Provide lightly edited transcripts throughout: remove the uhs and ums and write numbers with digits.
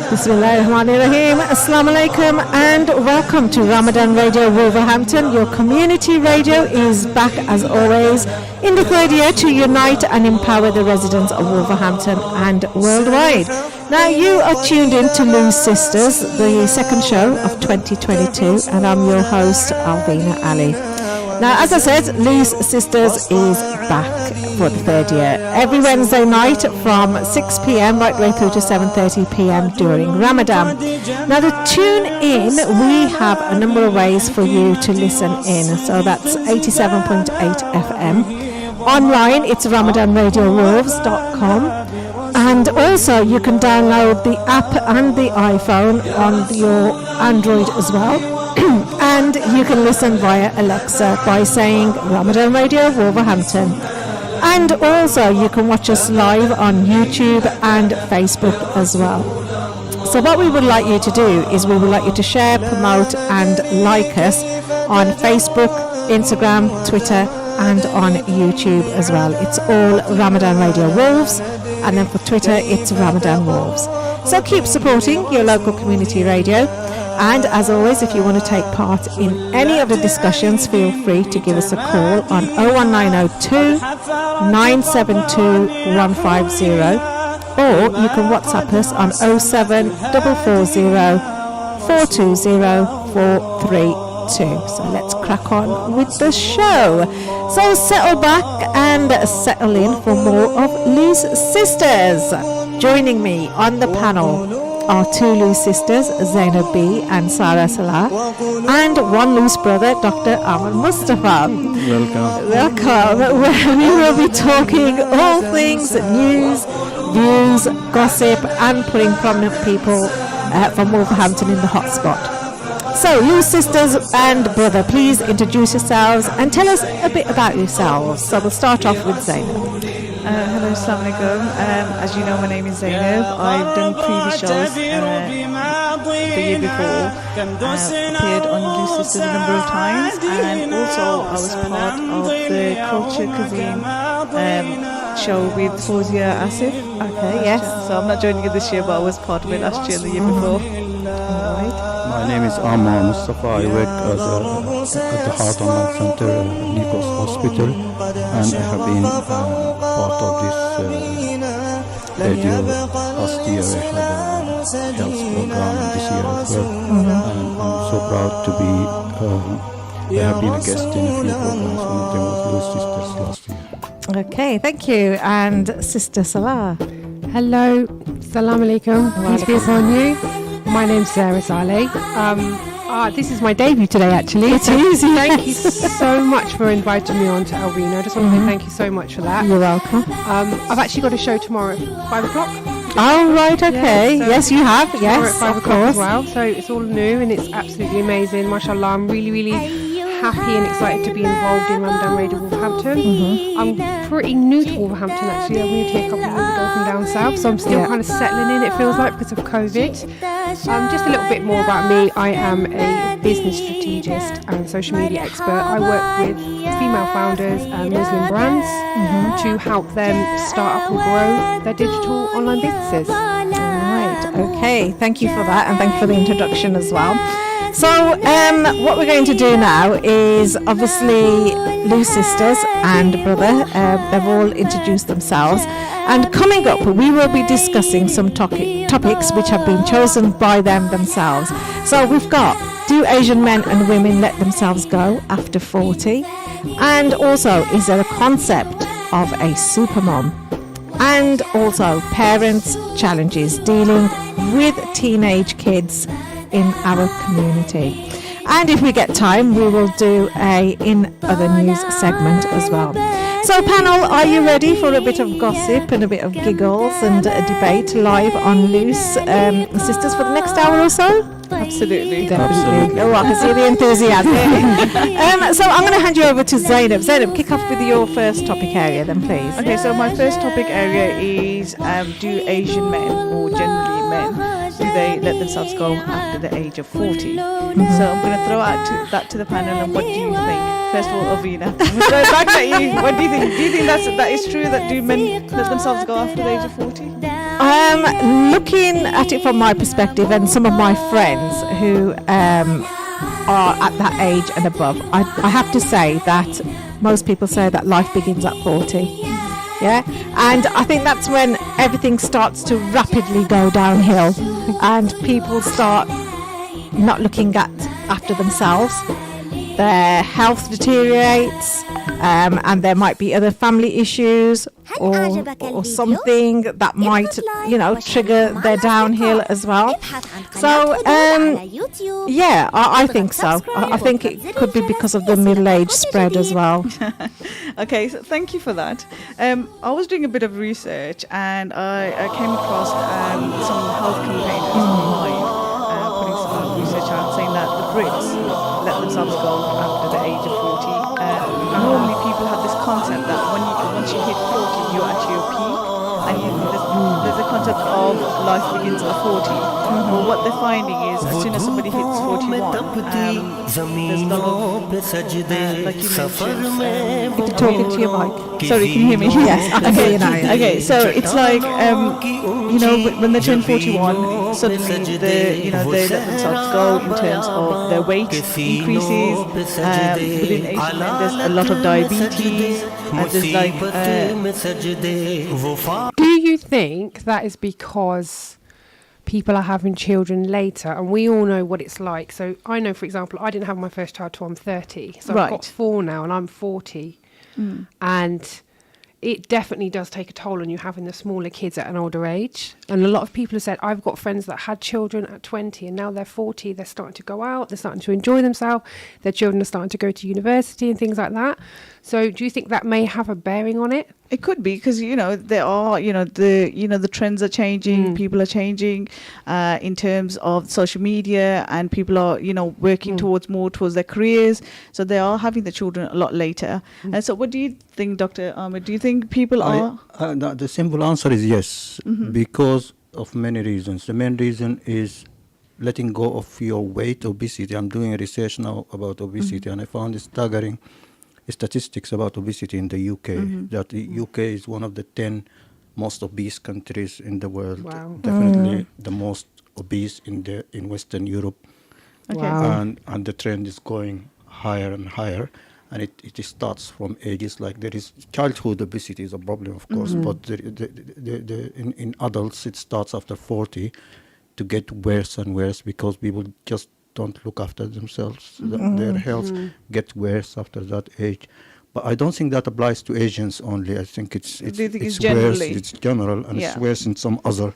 Bismillahirrahmanirrahim. Assalamu alaikum and welcome to Ramadan Radio Wolverhampton. Your community radio is back as always in the third year to unite and empower the residents of Wolverhampton and worldwide. Now you are tuned in to Lou's Sisters, the second show of 2022, and I'm your host Alvina Ali. Now, as I said, Lou's Sisters is back for the third year. Every Wednesday night from 6 p.m. right the way through to 7:30 p.m. during Ramadan. Now, to tune in, we have a number of ways for you to listen in. So that's 87.8 FM. Online, it's ramadanradiowolves.com. And also, you can download the app and the iPhone on your Android as well. And you can listen via Alexa by saying Ramadan Radio Wolverhampton. And also you can watch us live on YouTube and Facebook as well. So what we would like you to do is we would like you to share, promote and like us on Facebook, Instagram, Twitter and on YouTube as well. It's all Ramadan Radio Wolves, and then for Twitter it's Ramadan Wolves. So keep supporting your local community radio. And as always, if you want to take part in any of the discussions, feel free to give us a call on 01902 972 150, or you can WhatsApp us on 07440 420 432. So let's crack on with the show. So settle back and settle in for more of Lou's Sisters. Joining me on the panel are two loose sisters, Zainab B and Sarah Salah, and one loose brother, Dr. Aman Mustafa. Welcome. We will be talking all things news, views, gossip, and putting prominent people from Wolverhampton in the hotspot. So, loose sisters and brother, please introduce yourselves and tell us a bit about yourselves. So we'll start off with Zainab. Hello, assalamu alaikum. As you know, my name is Zainab. I've done previous shows the year before. Appeared on Loose Sisters a number of times, and also I was part of the Culture Cuisine show with Fawzia Asif. Okay, yes. So I'm not joining it this year, but I was part of it last year and the year before. Alright. My name is Aman Mustafa. I work at the Heart and Lung Center, Nikos Hospital, and I have been part of this radio. Last year I had a health program, and this year as well. And I'm so proud to be, I have been a guest in a few programs. One of them was Lou's Sisters last year. Okay, thank you. And Sister Salah. Hello, salam alaikum, peace be upon you. My name's Sarah Ali. This is my debut today, actually. It is. Thank you so much for inviting me on to Alvina. I just want to say thank you so much for that. You're welcome. I've actually got a show tomorrow at 5 o'clock. Oh, right, okay. Yeah, so yes, you have. Yes, at 5 of o'clock course. as well. So it's all new and it's absolutely amazing. MashaAllah, I'm really, really happy and excited to be involved in Ramadan Radio Wolverhampton. I'm pretty new to Wolverhampton, actually. I moved here a couple of years ago from down south, so I'm still kind of settling in, it feels like, because of COVID. Just a little bit more about me. I am a business strategist and social media expert. I work with female founders and Muslim brands to help them start up and grow their digital online businesses. Right, okay. Thank you for that, and thank you for the introduction as well. So what we're going to do now is, obviously, Lou's sisters and brother, they've all introduced themselves, and coming up we will be discussing some topics which have been chosen by them themselves. So we've got, do Asian men and women let themselves go after 40? And also, is there a concept of a supermom? And also, parents' challenges dealing with teenage kids in our community. And if we get time, we will do a In Other News segment as well. So panel, are you ready for a bit of gossip and a bit of giggles and a debate live on Loose Sisters for the next hour or so? Absolutely. Definitely. Oh, I can see the enthusiasm. So I'm going to hand you over to Zainab. Zainab, kick off with your first topic area then, please. Okay, so my first topic area is do Asian men, or generally men, do they let themselves go after the age of 40? So I'm going to throw out that to the panel, and what do you think? First of all, Alvina, I'm going to throw it back at you. What do you think? Do you think that is true, that do men let themselves go after the age of 40? Looking at it from my perspective and some of my friends who are at that age and above, I have to say that most people say that life begins at 40. Yeah, and I think that's when everything starts to rapidly go downhill and people start not looking after themselves. Their health deteriorates, and there might be other family issues or something that might, trigger their downhill as well. So, yeah, I think so. I think it could be because of the middle age spread as well. Okay, so thank you for that. I was doing a bit of research and I came across some health campaigners online putting some research out saying that the Brits let themselves go after the age of 40. Normally people have this concept that once you hit 40 you're at your peak, and there's a concept of life begins at 40. But what they're finding is as soon as somebody hits 41, there's a lot of, like you mentioned, If you're talking to your mic. sorry, can you hear me? Yes, I can hear you now. Okay, so it's like when they turn 41, suddenly they let themselves go in terms of their weight increases. Within Asian men, there's a lot of diabetes. There's like. Do you think that is because people are having children later, and we all know what it's like? So I know, for example, I didn't have my first child till I'm 30, so I've got 4 now and I'm 40, and it definitely does take a toll on you having the smaller kids at an older age. And a lot of people have said, I've got friends that had children at 20 and now they're 40, they're starting to go out, they're starting to enjoy themselves, their children are starting to go to university and things like that. So do you think that may have a bearing on it? It could be because there are the trends are changing, people are changing in terms of social media, and people are working towards their careers, so they are having the children a lot later. And so, what do you think, Dr. Ahmed? Do you think people are? The simple answer is yes, because of many reasons. The main reason is letting go of your weight, obesity. I'm doing research now about obesity, and I found it staggering statistics about obesity in the UK, that the UK is one of the 10 most obese countries in the world. Wow. Definitely the most obese in Western Europe. Okay. Wow. And the trend is going higher and higher, and it starts from ages like there is childhood obesity is a problem, of course, but in adults it starts after 40 to get worse and worse because people just don't look after themselves. Their health gets worse after that age. But I don't think that applies to Asians only. I think it's worse. It's general, and it's worse in some other,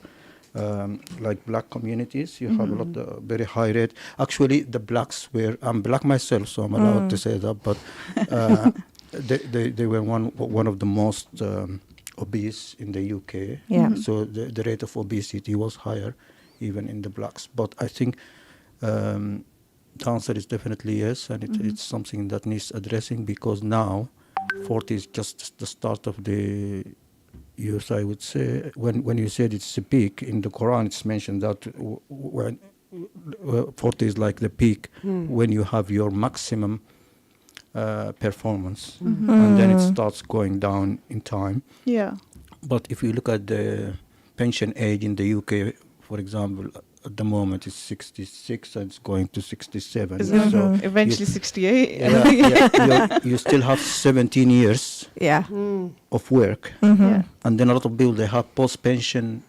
like black communities. You have a lot of very high rate. Actually, the blacks were. I'm black myself, so I'm allowed to say that. But they were one of the most obese in the UK. Yeah. So the rate of obesity was higher, even in the blacks. But I think. The answer is definitely yes, and it's something that needs addressing because now 40 is just the start of the years, I would say. When you said it's a peak, in the Quran it's mentioned that when 40 is like the peak when you have your maximum performance, and then it starts going down in time. Yeah. But if you look at the pension age in the UK, for example, at the moment it's 66 and it's going to 67. So eventually 68. You still have 17 years of work. And then a lot of people, they have post-pension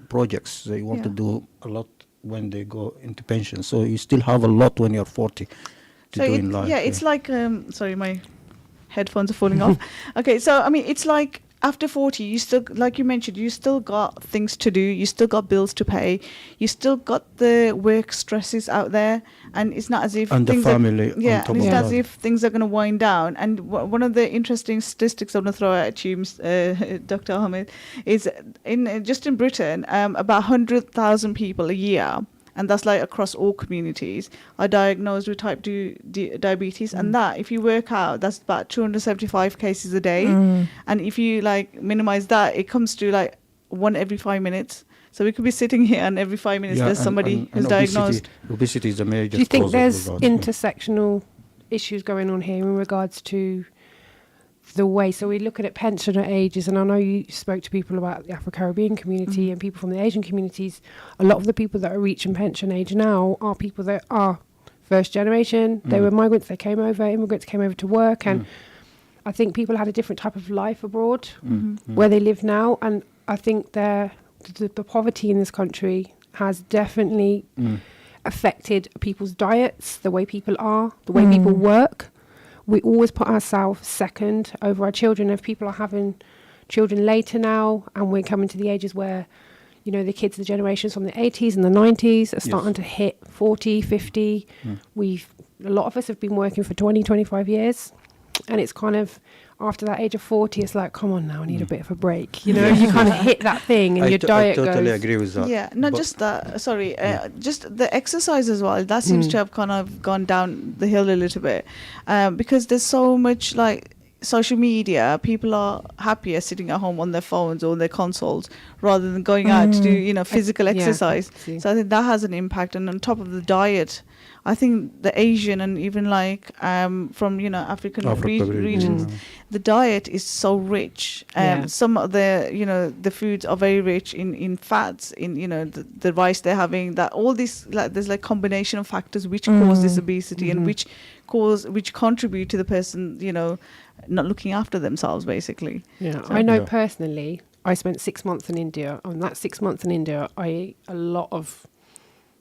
projects. They want to do a lot when they go into pension. So you still have a lot when you're 40 to do in life. Yeah, it's like, sorry, my headphones are falling off. Okay, so I mean, it's like, after 40, you still, like you mentioned, you still got things to do, you still got bills to pay, you still got the work stresses out there, and it's not as if and things the family. and it's not as if things are going to wind down. And one of the interesting statistics I'm going to throw at you, Dr. Ahmed, is just in Britain, about 100,000 people a year, and that's like across all communities, are diagnosed with type 2 diabetes. And that, if you work out, that's about 275 cases a day. And if you like minimize that, it comes to like 1 every 5 minutes. So we could be sitting here and every 5 minutes there's somebody who's diagnosed. Obesity is a major Do you think cause there's of intersectional issues going on here in regards to the way, so we're looking at pensioner ages, and I know you spoke to people about the Afro-Caribbean community and people from the Asian communities. A lot of the people that are reaching pension age now are people that are first generation. They were migrants, they came over, immigrants came over to work, and I think people had a different type of life abroad where they live now, and I think the poverty in this country has definitely affected people's diets, the way people are, the way people work. We always put ourselves second over our children. If people are having children later now, and we're coming to the ages where, you know, the kids, the generations from the 80s and the 90s are starting to hit 40, 50. A lot of us have been working for 20, 25 years. And it's kind of, after that age of 40, it's like, come on now, I need a bit of a break. You know, you kind of hit that thing and your diet goes. I totally agree with that. Yeah, not just that, sorry, just the exercise as well. That seems to have kind of gone down the hill a little bit, because there's so much like social media. People are happier sitting at home on their phones or their consoles rather than going out to do, you know, physical exercise. Yeah. So I think that has an impact. And on top of the diet, I think the Asian and even like from, you know, African regions, the diet is so rich. Some of the, you know, the foods are very rich in fats, in, you know, the rice they're having, that all these, like, there's like combination of factors which cause this obesity and which contribute to the person, you know, not looking after themselves, basically. Yeah, so, I know personally, I spent 6 months in India. On that 6 months in India, I ate a lot of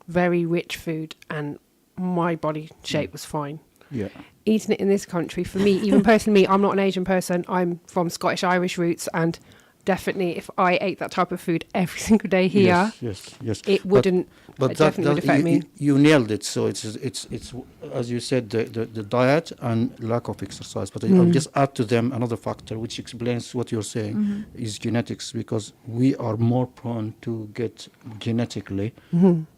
very rich food, and my body shape was fine. Yeah. Eating it in this country, for me, even personally, I'm not an Asian person. I'm from Scottish Irish roots, and definitely, if I ate that type of food every single day here, yes. it wouldn't. But it definitely would affect me. You nailed it. So it's as you said, the diet and lack of exercise. But I'll just add to them another factor which explains what you're saying is genetics, because we are more prone to get genetically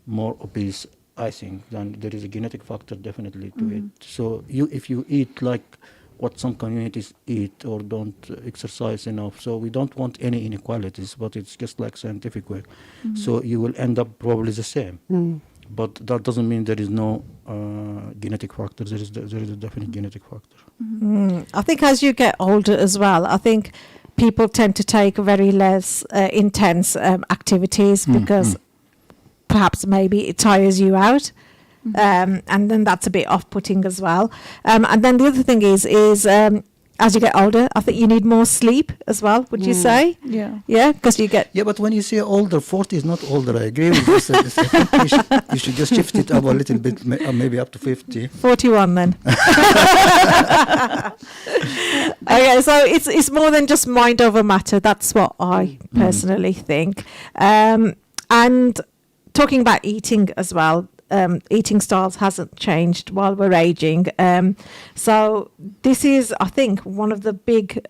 more obese, I think, than there is a genetic factor definitely to it. So if you eat like what some communities eat or don't exercise enough, so we don't want any inequalities, but it's just like scientific way. So you will end up probably the same. But that doesn't mean there is no genetic factor. There is a definite genetic factor. I think as you get older as well, I think people tend to take very less intense activities because perhaps maybe it tires you out. And then that's a bit off-putting as well. And then the other thing is as you get older, I think you need more sleep as well, would you say? Yeah. Yeah, because you get... Yeah, but when you say older, 40 is not older. I agree with this. I think you should just shift it up a little bit, maybe up to 50. 41 then. Okay, so it's more than just mind over matter. That's what I personally think. And talking about eating as well, eating styles hasn't changed while we're aging. So this is, I think, one of the big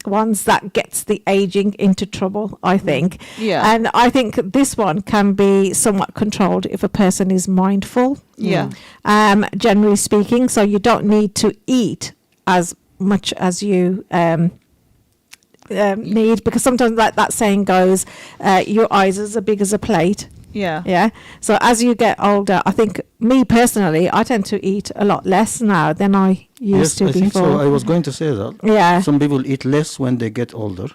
ones that gets the aging into trouble, I think. Yeah. And I think this one can be somewhat controlled if a person is mindful. Yeah. Generally speaking, so you don't need to eat as much as you need, because sometimes, like that saying goes, your eyes are as big as a plate. Yeah. So as you get older, I think, me personally, I tend to eat a lot less now than I used to I before. think so. I was going to say that. Yeah. Some people eat less when they get older,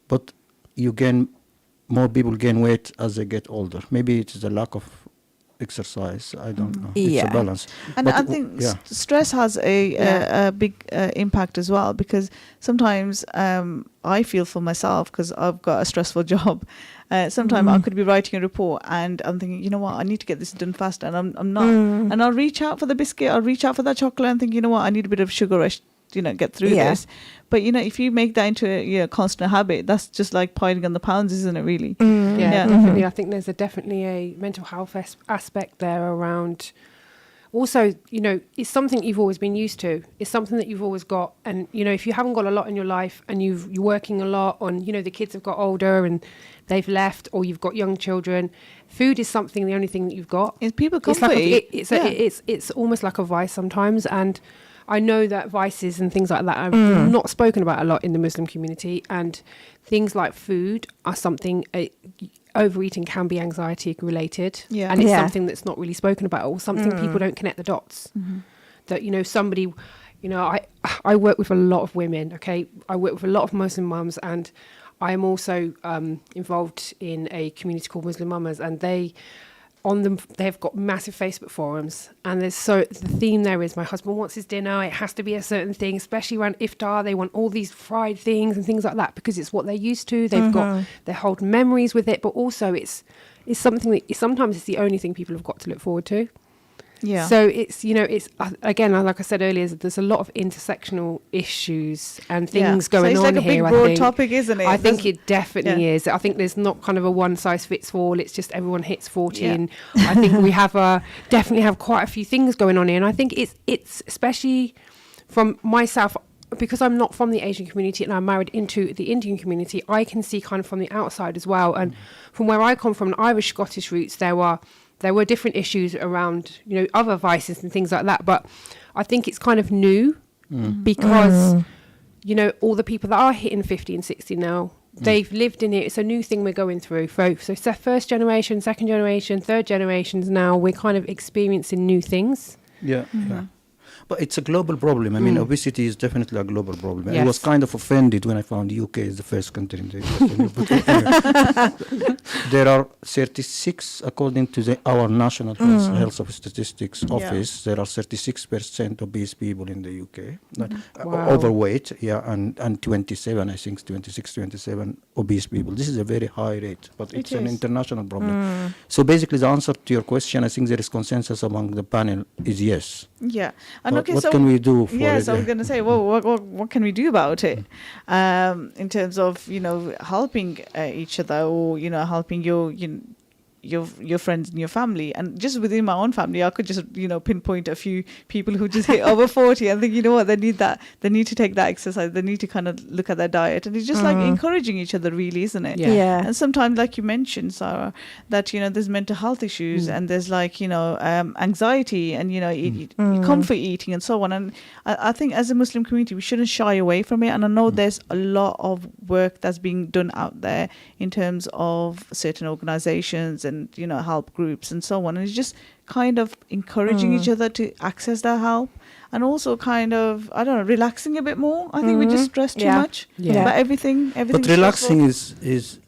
but more people gain weight as they get older. Maybe it's the lack of exercise. I don't know. It's a balance. And but I think stress has a big impact as well, because sometimes I feel for myself, because I've got a stressful job. Sometimes I could be writing a report and I'm thinking, you know what, I need to get this done faster, and I'm not. And I'll reach out for the biscuit, I'll reach out for that chocolate and think, you know what, I need a bit of sugar rush, get through this. But, if you make that into a constant habit, that's just like piling on the pounds, isn't it, really? Yeah, definitely. I think there's definitely a mental health aspect there around. Also, it's something you've always been used to. It's something that you've always got. And, if you haven't got a lot in your life and you're working a lot on, the kids have got older and they've left, or you've got young children, food is something, the only thing that you've got. It's people It's like comfort. it's almost like a vice sometimes. And I know that vices and things like that are not spoken about a lot in the Muslim community. And things like food are something... overeating can be anxiety related, and it's something that's not really spoken about, or something people don't connect the dots. That somebody, You know, I work with a lot of women, okay? I work with a lot of Muslim mums, and I am also involved in a community called Muslim Mamas, and they've got massive Facebook forums, and the theme there is my husband wants his dinner, it has to be a certain thing, especially around iftar. They want all these fried things and things like that because it's what they're used to. They've got their whole memories with it, but also it's something that sometimes it's the only thing people have got to look forward to. Yeah. So it's, you know, it's again, like I said earlier, there's a lot of intersectional issues and things going so it's on like a here. big broad topic, isn't it? I think it definitely is. I think there's not kind of a one size fits all. It's just everyone hits 40, and I think we definitely have quite a few things going on here. And I think it's especially from myself, because I'm not from the Asian community and I'm married into the Indian community, I can see kind of from the outside as well. And from where I come from, Irish Scottish roots, there were different issues around, you know, other vices and things like that. But I think it's kind of new because, you know, all the people that are hitting 50 and 60 now, they've lived in it. It's a new thing we're going through. So first generation, second generation, third generations now, we're kind of experiencing new things. Yeah. But it's a global problem. I mean, obesity is definitely a global problem. Yes. I was kind of offended when I found the UK is the first country in the US. There are 36, according to our National Health of Statistics Office, there are 36% obese people in the UK. Wow. Overweight, and 27, I think, 27 obese people. This is a very high rate, but it's an international problem. So basically, the answer to your question, I think there is consensus among the panel is yes. Yeah. And What can we do for it? Yes, I was going to say, well, what can we do about it in terms of, you know, helping each other, or, you know, helping your friends and your family. And just within my own family, I could just, you know, pinpoint a few people who just hit over 40 and think, you know what, they need to take that exercise, they need to kind of look at their diet. And it's just like encouraging each other, really, isn't it? Yeah. And sometimes, like you mentioned, Sarah, that, you know, there's mental health issues and there's, like, you know, anxiety and, you know, comfort eating and so on. And I think as a Muslim community, we shouldn't shy away from it. And I know there's a lot of work that's being done out there in terms of certain organizations and, you know, help groups and so on. And it's just kind of encouraging each other to access that help, and also kind of, I don't know, relaxing a bit more. I think we just stress too much about everything. But relaxing is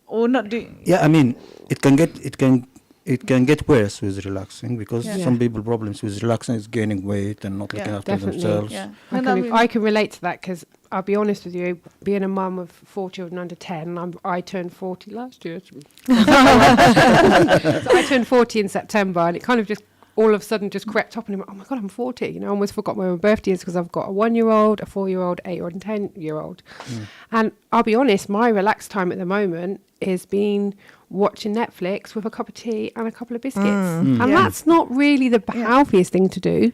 or not doing. Yeah, I mean, it can get worse with relaxing, because some people problems with relaxing is gaining weight and not looking after themselves. Yeah. I can relate to that, because I'll be honest with you, being a mum of 4 children under 10, I turned 40 last year. So I turned 40 in September, and it kind of just all of a sudden just crept up, and I'm like, oh my God, I'm 40. You know, I almost forgot when my birthday is, because I've got a 1-year-old, a 4-year-old, 8-year-old, and 10-year-old. And I'll be honest, my relaxed time at the moment is being watching Netflix with a cup of tea and a couple of biscuits. And that's not really the healthiest thing to do.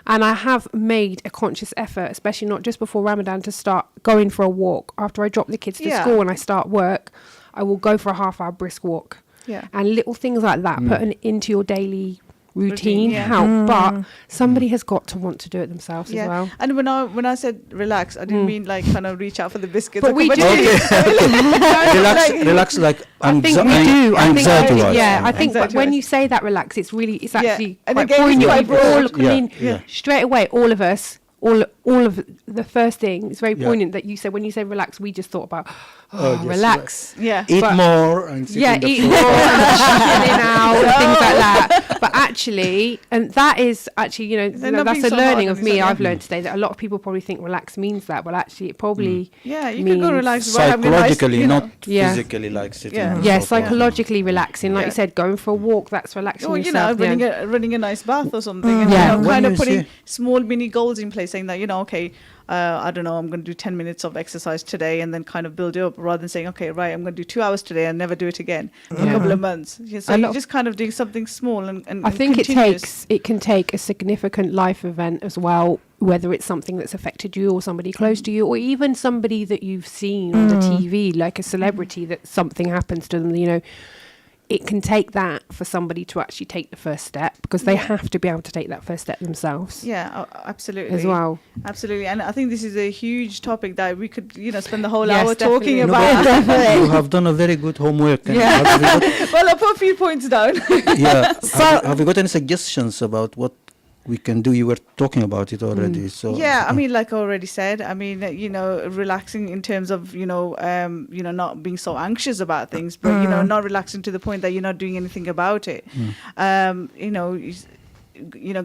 And I have made a conscious effort, especially not just before Ramadan, to start going for a walk. After I drop the kids to school and I start work, I will go for a half-hour brisk walk. And little things like that, putting it into your daily routine help, but somebody has got to want to do it themselves as well. And when I said relax, I didn't mean like kind of reach out for the biscuits. But we do. Relax, like I think we do. Anxiety-wise. I think when you say that relax, it's actually and quite again, poignant. Straight away, all of us, all of the first thing, it's very poignant that you said, when you say relax, we just thought about relax. Eat more and eat more and chilling out and things like that. But actually, and that is actually, you know, that's a learning of me. I've learned today that a lot of people probably think relax means that, but actually it probably you can go relax psychologically, not physically, like sitting on the sofa. Psychologically relaxing, like you said, going for a walk, that's relaxing yourself. Running a nice bath or something, and kind of putting small mini goals in place, saying that, you know, okay, I don't know, I'm going to do 10 minutes of exercise today, and then kind of build it up, rather than saying, okay, right, I'm going to do 2 hours today and never do it again for a couple of months. So you're just kind of doing something small and I think it can take a significant life event as well, whether it's something that's affected you or somebody close to you, or even somebody that you've seen on the TV, like a celebrity, that something happens to them, you know. It can take that for somebody to actually take the first step, because they have to be able to take that first step themselves. Yeah, absolutely. As well. Absolutely. And I think this is a huge topic that we could, you know, spend the whole hour talking about. You have done a very good homework. Well, I put a few points down. So have you got any suggestions about what we can do? You were talking about it already. So Yeah, I mean, like I already said, I mean, relaxing in terms of, not being so anxious about things, but, not relaxing to the point that you're not doing anything about it.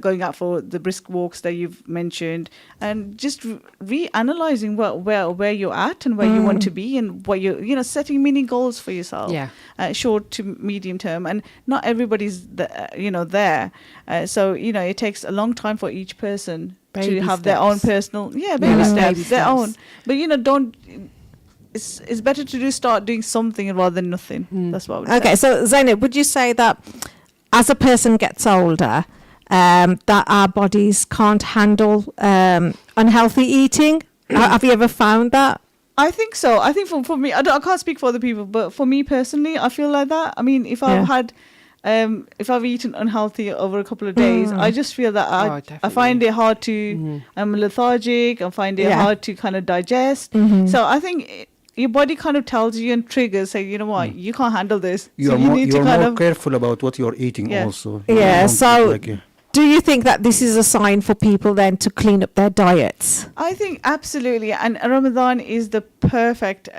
Going out for the brisk walks that you've mentioned, and just reanalyzing where you're at and where you want to be, and what setting mini goals for yourself. Yeah. Short to medium term, and not everybody's there. So it takes a long time for each person Baby to have their own steps. personal baby like steps, baby their steps. own. But don't. It's better to start doing something rather than nothing. That's what I would say. Okay, so Zainab, would you say that as a person gets older, that our bodies can't handle unhealthy eating? Have you ever found that? I think so. I think for me, I can't speak for other people, but for me personally, I feel like that. I mean, if I've eaten unhealthy over a couple of days, I just feel that I find it hard to. I'm lethargic. I find it hard to kind of digest. So I think your body kind of tells you and triggers, say, you know what, you can't handle this. you're more careful about what you're eating also. Yeah. So. Do you think that this is a sign for people then to clean up their diets? I think absolutely, and Ramadan is the perfect,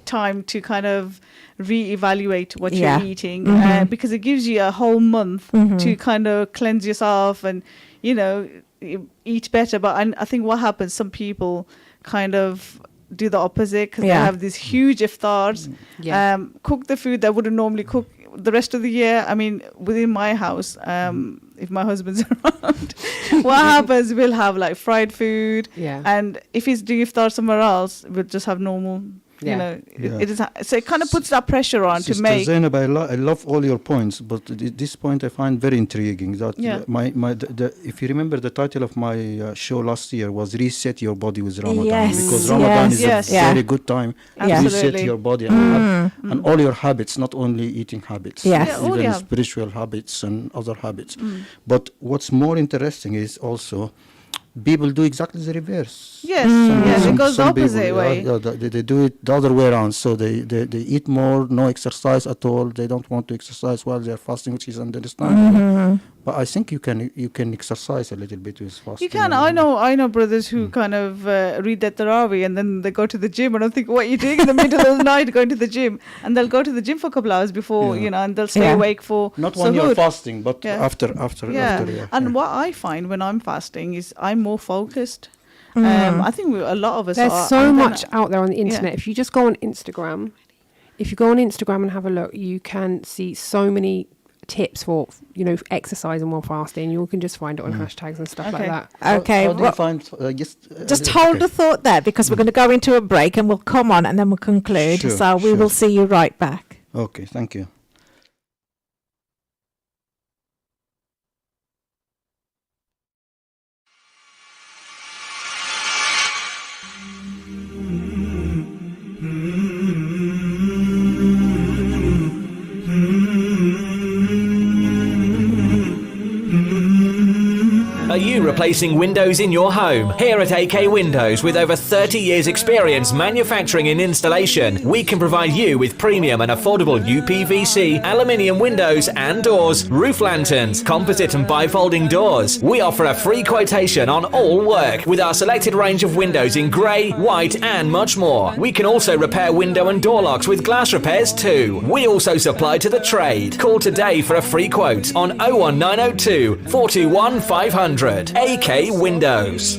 time to kind of reevaluate what you're eating, because it gives you a whole month to kind of cleanse yourself and eat better. But I think what happens, some people kind of do the opposite, because they have these huge iftars, cook the food that wouldn't normally cook the rest of the year. I mean, within my house, if my husband's around, what happens, we'll have like fried food, and if he's doing iftar somewhere else, we'll just have normal. It is, so it kind of puts that pressure on Sister to make. Zainab, I love all your points, but this point I find very intriguing. That if you remember, the title of my show last year was "Reset Your Body with Ramadan," because Ramadan is a very good time to reset your body and all your habits, not only eating habits, even spiritual habits and other habits. But what's more interesting is also, people do exactly the reverse. It goes the opposite way. They do it the other way around. So they eat more, no exercise at all. They don't want to exercise while they're fasting, which is understandable. But I think you can exercise a little bit with fasting. You can. I know brothers who kind of read that Tarawih and then they go to the gym, and I think, what are you doing in the middle of the night going to the gym? And they'll go to the gym for a couple hours before, and they'll stay awake for not when you're fasting, but after. And what I find when I'm fasting is I'm more focused. I think a lot of us There's are. so much out there on the internet. If you just go on Instagram, and have a look, you can see so many tips for exercising while fasting. You can just find it on hashtags and stuff like that. Okay, how do you find, just hold the thought there, because we're going to go into a break and we'll come on and then we'll conclude. So we will see you right back. Okay, thank you. Are you replacing windows in your home? Here at AK Windows, with over 30 years experience manufacturing and installation, we can provide you with premium and affordable UPVC, aluminium windows and doors, roof lanterns, composite and bifolding doors. We offer a free quotation on all work with our selected range of windows in grey, white and much more. We can also repair window and door locks with glass repairs too. We also supply to the trade. Call today for a free quote on 01902 421 500. AK Windows.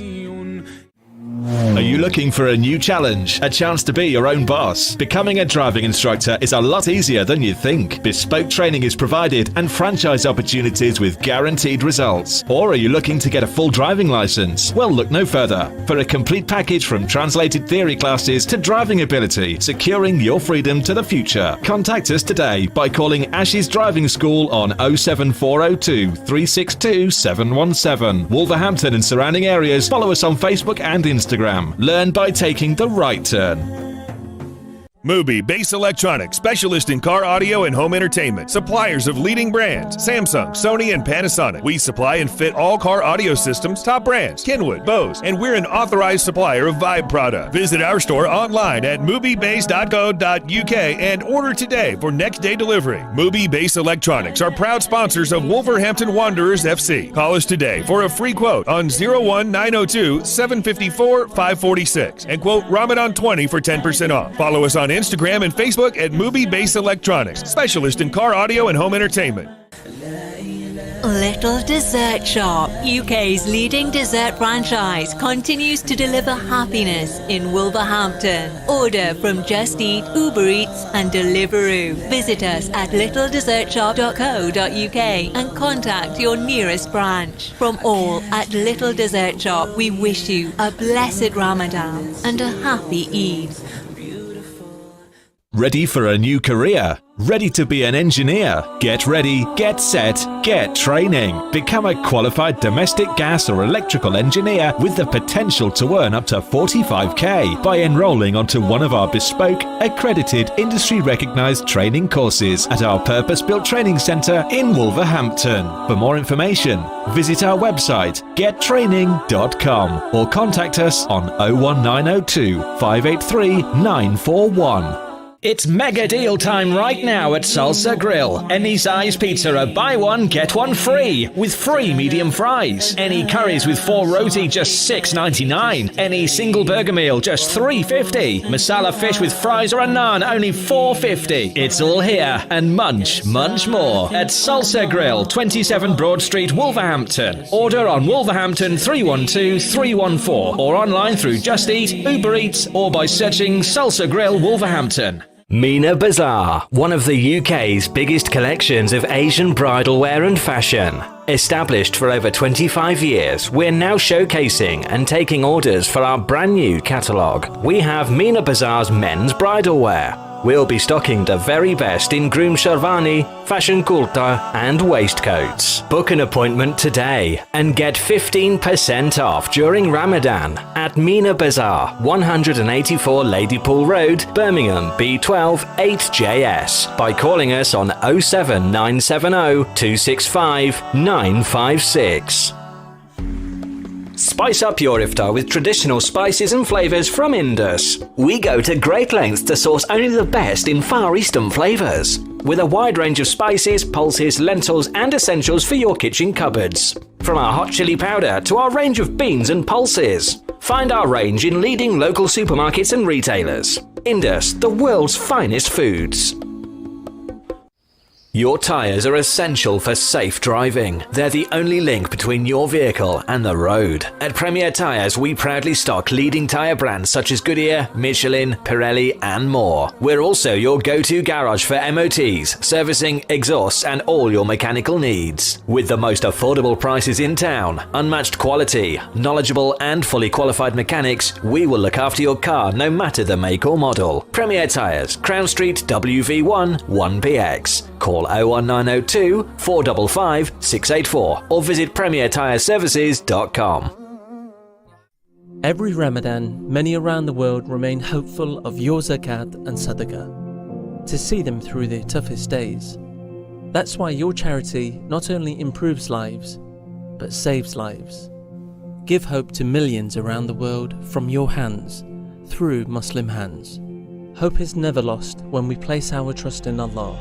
Are you looking for a new challenge? A chance to be your own boss? Becoming a driving instructor is a lot easier than you think. Bespoke training is provided and franchise opportunities with guaranteed results. Or are you looking to get a full driving license? Well, look no further. For a complete package from translated theory classes to driving ability, securing your freedom to the future. Contact us today by calling Ashes Driving School on 07402 362 717. Wolverhampton and surrounding areas. Follow us on Facebook and Instagram. Learn by taking the right turn. Mubi Bass Electronics, specialist in car audio and home entertainment. Suppliers of leading brands, Samsung, Sony, and Panasonic. We supply and fit all car audio systems, top brands, Kenwood, Bose, and we're an authorized supplier of Vibe product. Visit our store online at mubibass.co.uk and order today for next day delivery. Mubi Bass Electronics are proud sponsors of Wolverhampton Wanderers FC. Call us today for a free quote on 01902 754 546 and quote Ramadan 20 for 10% off. Follow us on Instagram and Facebook at Mubi Bass Electronics, specialist in car audio and home entertainment. Little Dessert Shop, UK's leading dessert franchise, continues to deliver happiness in Wolverhampton. Order from Just Eat, Uber Eats and Deliveroo. Visit us at littledessertshop.co.uk and contact your nearest branch. From all at Little Dessert Shop, we wish you a blessed Ramadan and a happy Eid. Ready for a new career? Ready to be an engineer? Get ready, get set, get training. Become a qualified domestic gas or electrical engineer with the potential to earn up to 45k by enrolling onto one of our bespoke, accredited, industry-recognised training courses at our purpose-built training centre in Wolverhampton. For more information, visit our website gettraining.com or contact us on 01902 583 941. It's mega deal time right now at Salsa Grill. Any size pizza, a buy one, get one free, with free medium fries. Any curries with 4 roti, just $6.99. Any single burger meal, just $3.50. Masala fish with fries or a naan, only $4.50. It's all here and much more at Salsa Grill, 27 Broad Street, Wolverhampton. Order on Wolverhampton 312-314 or online through Just Eat, Uber Eats or by searching Salsa Grill Wolverhampton. Mina Bazaar, one of the UK's biggest collections of Asian bridal wear and fashion. Established for over 25 years, we're now showcasing and taking orders for our brand new catalogue. We have Mina Bazaar's men's bridal wear. We'll be stocking the very best in groom sherwani, fashion kurta and waistcoats. Book an appointment today and get 15% off during Ramadan at Mina Bazaar, 184 Ladypool Road, Birmingham, B12 8JS by calling us on 07970 265 956. Spice up your iftar with traditional spices and flavours from Indus. We go to great lengths to source only the best in Far Eastern flavours, with a wide range of spices, pulses, lentils and essentials for your kitchen cupboards. From our hot chili powder to our range of beans and pulses. Find our range in leading local supermarkets and retailers. Indus, the world's finest foods. Your tyres are essential for safe driving. They're the only link between your vehicle and the road. At Premier Tyres, we proudly stock leading tyre brands such as Goodyear, Michelin, Pirelli and more. We're also your go-to garage for MOTs, servicing, exhausts and all your mechanical needs. With the most affordable prices in town, unmatched quality, knowledgeable and fully qualified mechanics, we will look after your car no matter the make or model. Premier Tyres, Crown Street, WV1 1PX. Call 01902 455 684 or visit premiertyreservices.com. Every Ramadan, many around the world remain hopeful of your zakat and sadaqah, to see them through their toughest days. That's why your charity not only improves lives, but saves lives. Give hope to millions around the world from your hands, through Muslim hands. Hope is never lost when we place our trust in Allah.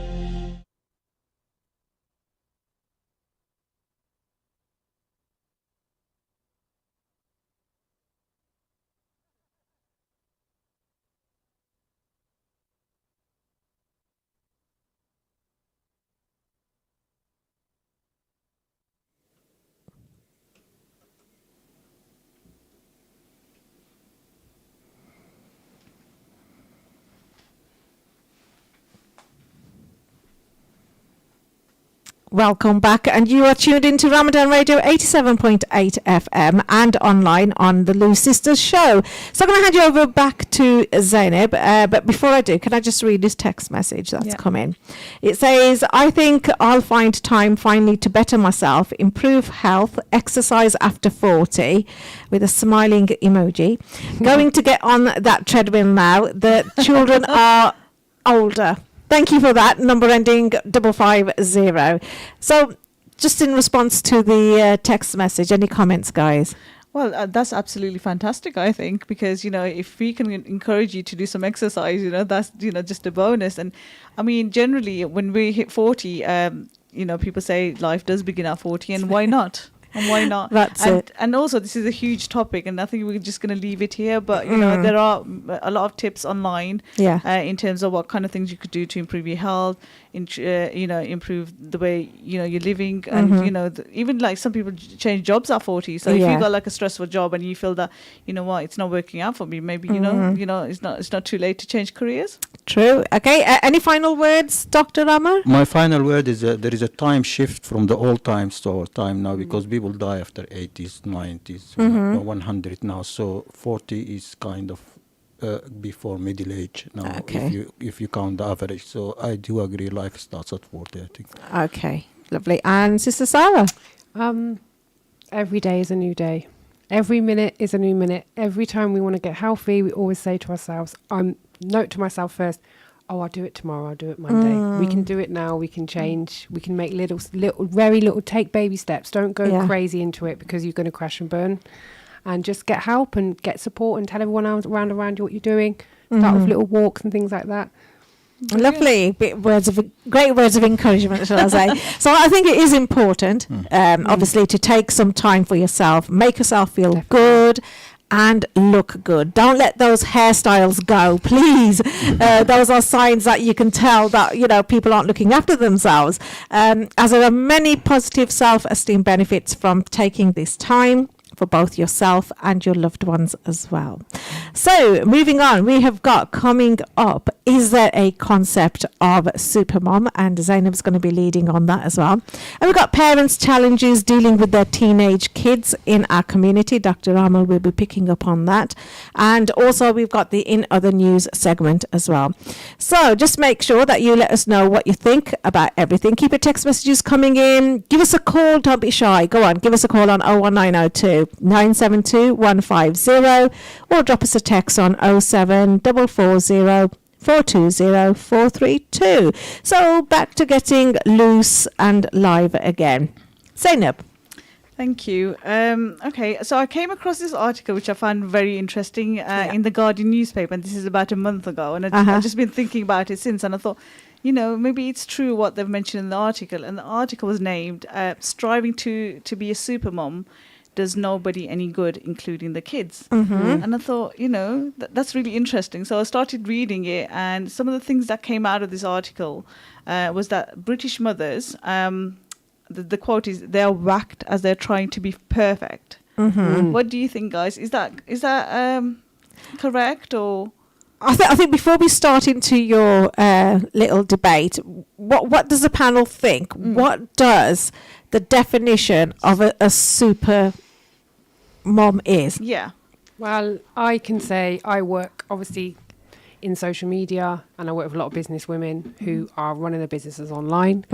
Welcome back, and you are tuned into Ramadan Radio 87.8 FM and online on the Lou Sisters show. So I'm going to hand you over back to Zainab, but before I do, can I just read this text message that's come in? It says, I think I'll find time finally to better myself, improve health, exercise after 40, with a smiling emoji. Going to get on that treadmill now. The children are older. Thank you for that, number ending 550. So, just in response to the text message, any comments, guys? Well, that's absolutely fantastic, I think, because, if we can encourage you to do some exercise, that's, just a bonus. And I mean, generally, when we hit 40, people say life does begin at 40, and why not? And why not? That's it. And also, this is a huge topic, and I think we're just going to leave it here. But, there are a lot of tips online in terms of what kind of things you could do to improve your health, improve the way, you're living. And, even like some people change jobs at 40. So if you've got like a stressful job and you feel that, it's not working out for me, maybe, it's not too late to change careers. True. Okay. Any final words, Dr. Rama? My final word is there is a time shift from the old times to our time now, because people die after 80s, 90s, 100 now. So 40 is kind of before middle age now, if you count the average. So I do agree, life starts at 40, I think. Okay, lovely. And Sister Sarah? Every day is a new day. Every minute is a new minute. Every time we want to get healthy, we always say to ourselves, note to myself first, I'll do it tomorrow, I'll do it Monday. We can do it now, we can change, we can make very little, take baby steps. Don't go crazy into it because you're going to crash and burn. And just get help and get support and tell everyone else around you what you're doing. Start with little walks and things like that. Lovely. Great words of encouragement, shall I say. So I think it is important, obviously, to take some time for yourself, make yourself feel good and look good. Don't let those hairstyles go, please. Those are signs that you can tell that, people aren't looking after themselves. As there are many positive self-esteem benefits from taking this time for both yourself and your loved ones as well. So, moving on, we have got coming up, is there a concept of Supermom? And Zainab's going to be leading on that as well. And we've got parents' challenges dealing with their teenage kids in our community. Dr. Amal will be picking up on that. And also, we've got the In Other News segment as well. So, just make sure that you let us know what you think about everything. Keep your text messages coming in. Give us a call. Don't be shy. Go on, give us a call on 01902 972 150, or drop us a text on 07440 420 432. So back to getting loose and live again. Zainab. Thank you. Okay, so I came across this article which I found very interesting in the Guardian newspaper, and this is about a month ago, and I've just been thinking about it since, and I thought, maybe it's true what they've mentioned in the article, and the article was named Striving to be a Supermom does nobody any good, including the kids. And I thought, that's really interesting. So I started reading it, and some of the things that came out of this article was that British mothers, the quote is, they are whacked as they're trying to be perfect. What do you think, guys? Is that correct, or? I think before we start into your little debate, what does the panel think? What does the definition of a super mom is? Yeah. Well, I can say I work obviously in social media, and I work with a lot of business women who are running their businesses online,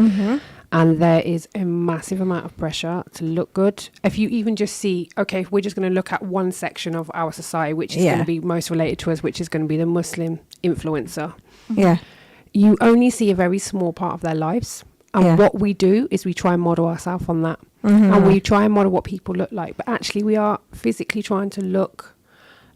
and there is a massive amount of pressure to look good. If you even just see, okay, we're just going to look at one section of our society, which is going to be most related to us, which is going to be the Muslim influencer. You only see a very small part of their lives. And what we do is we try and model ourselves on that. And we try and model what people look like. But actually, we are physically trying to look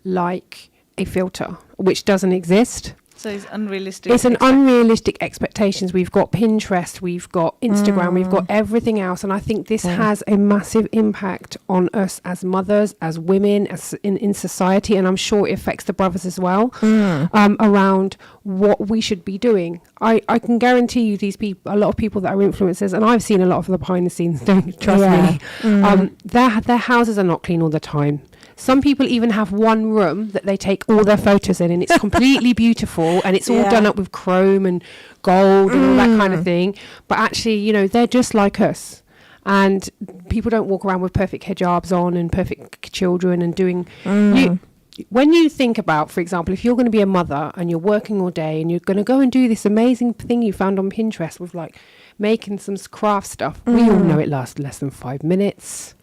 like a filter, which doesn't exist. So it's unrealistic. It's an unrealistic expectations. We've got Pinterest, we've got Instagram, we've got everything else. And I think this has a massive impact on us as mothers, as women, as in society. And I'm sure it affects the brothers as well, around what we should be doing. I can guarantee you these people, a lot of people that are influencers, and I've seen a lot of the behind the scenes, don't trust me, their houses are not clean all the time. Some people even have one room that they take all their photos in, and it's completely beautiful, and it's all done up with chrome and gold and all that kind of thing. But actually, you know, they're just like us. And people don't walk around with perfect hijabs on and perfect children and doing... When you think about, for example, if you're going to be a mother and you're working all day and you're going to go and do this amazing thing you found on Pinterest with like making some craft stuff, we all know it lasts less than 5 minutes.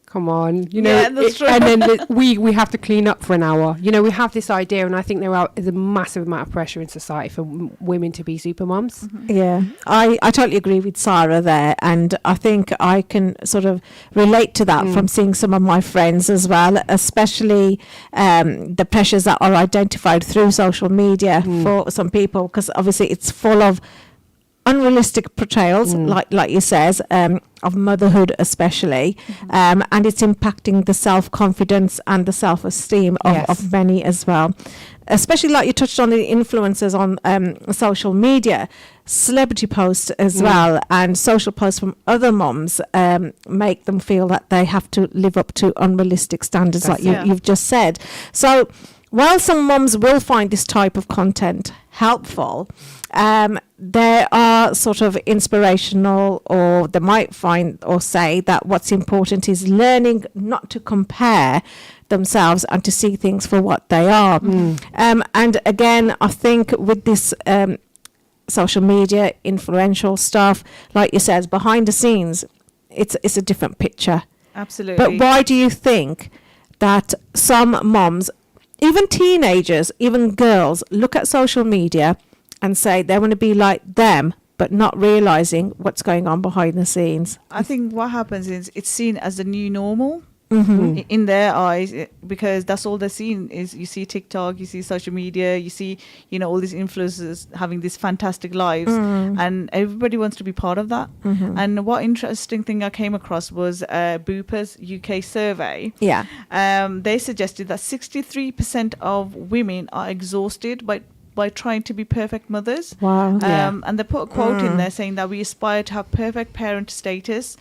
Come on, you know, that's true. and then we have to clean up for an hour. You know, we have this idea, and I think there is a massive amount of pressure in society for women to be super mums. Yeah, I totally agree with Sarah there, and I think I can sort of relate to that from seeing some of my friends as well, especially the pressures that are identified through social media for some people, because obviously it's full of unrealistic portrayals, like you says, of motherhood especially, and it's impacting the self-confidence and the self-esteem of many as well. Especially like you touched on the influencers on social media, celebrity posts as well, and social posts from other moms make them feel that they have to live up to unrealistic standards, like you've just said. So while some moms will find this type of content helpful, there are sort of inspirational, or they might find or say that what's important is learning not to compare themselves and to see things for what they are. And again, I think with this social media influential stuff, like you said, behind the scenes, it's a different picture. Absolutely. But why do you think that some moms, even teenagers, even girls, look at social media and say they want to be like them, but not realizing what's going on behind the scenes? I think what happens is it's seen as the new normal in their eyes, because that's all they're seeing is, you see TikTok, you see social media, you see, you know, all these influencers having these fantastic lives, and everybody wants to be part of that. And what interesting thing I came across was Bupa's UK survey. They suggested that 63% of women are exhausted by trying to be perfect mothers. Wow. And they put a quote in there saying that we aspire to have perfect parent status,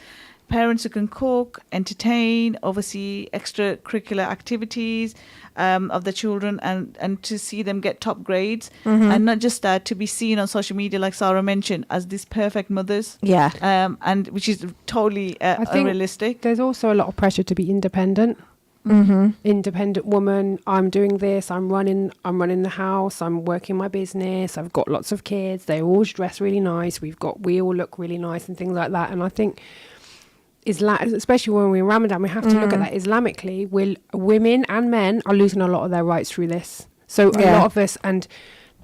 parents who can cook, entertain, oversee extracurricular activities of the children, and to see them get top grades. And not just that, to be seen on social media, like Sarah mentioned, as these perfect mothers. And which is totally unrealistic. There's also a lot of pressure to be independent. Independent woman, I'm doing this, I'm running the house, I'm working my business, I've got lots of kids, they all dress really nice, we all look really nice and things like that. And I think especially when we're in Ramadan, we have to look at that Islamically. Women and men are losing a lot of their rights through this. So a lot of us, and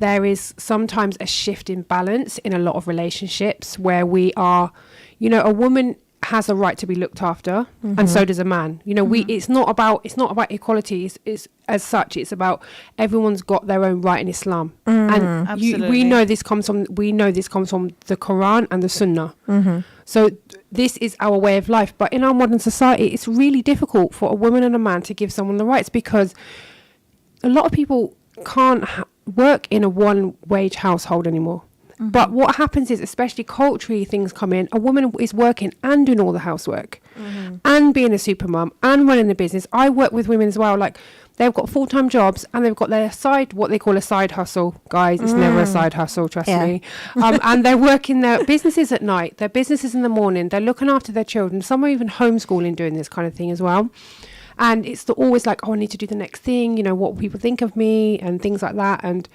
there is sometimes a shift in balance in a lot of relationships where we are, you know, a woman has a right to be looked after, and so does a man. You know, it's not about equality. It's as such, it's about everyone's got their own right in Islam, and we know this comes from the Quran and the Sunnah. So this is our way of life. But in our modern society, it's really difficult for a woman and a man to give someone the rights, because a lot of people can't work in a one-wage household anymore. But what happens is, especially culturally, things come in. A woman is working and doing all the housework and being a super mum and running the business. I work with women as well. Like, they've got full-time jobs and they've got their what they call a side hustle. Guys, it's never a side hustle, trust me. And they're working their businesses at night, their businesses in the morning. They're looking after their children. Some are even homeschooling, doing this kind of thing as well. And it's always like, oh, I need to do the next thing. You know, what will people think of me and things like that. And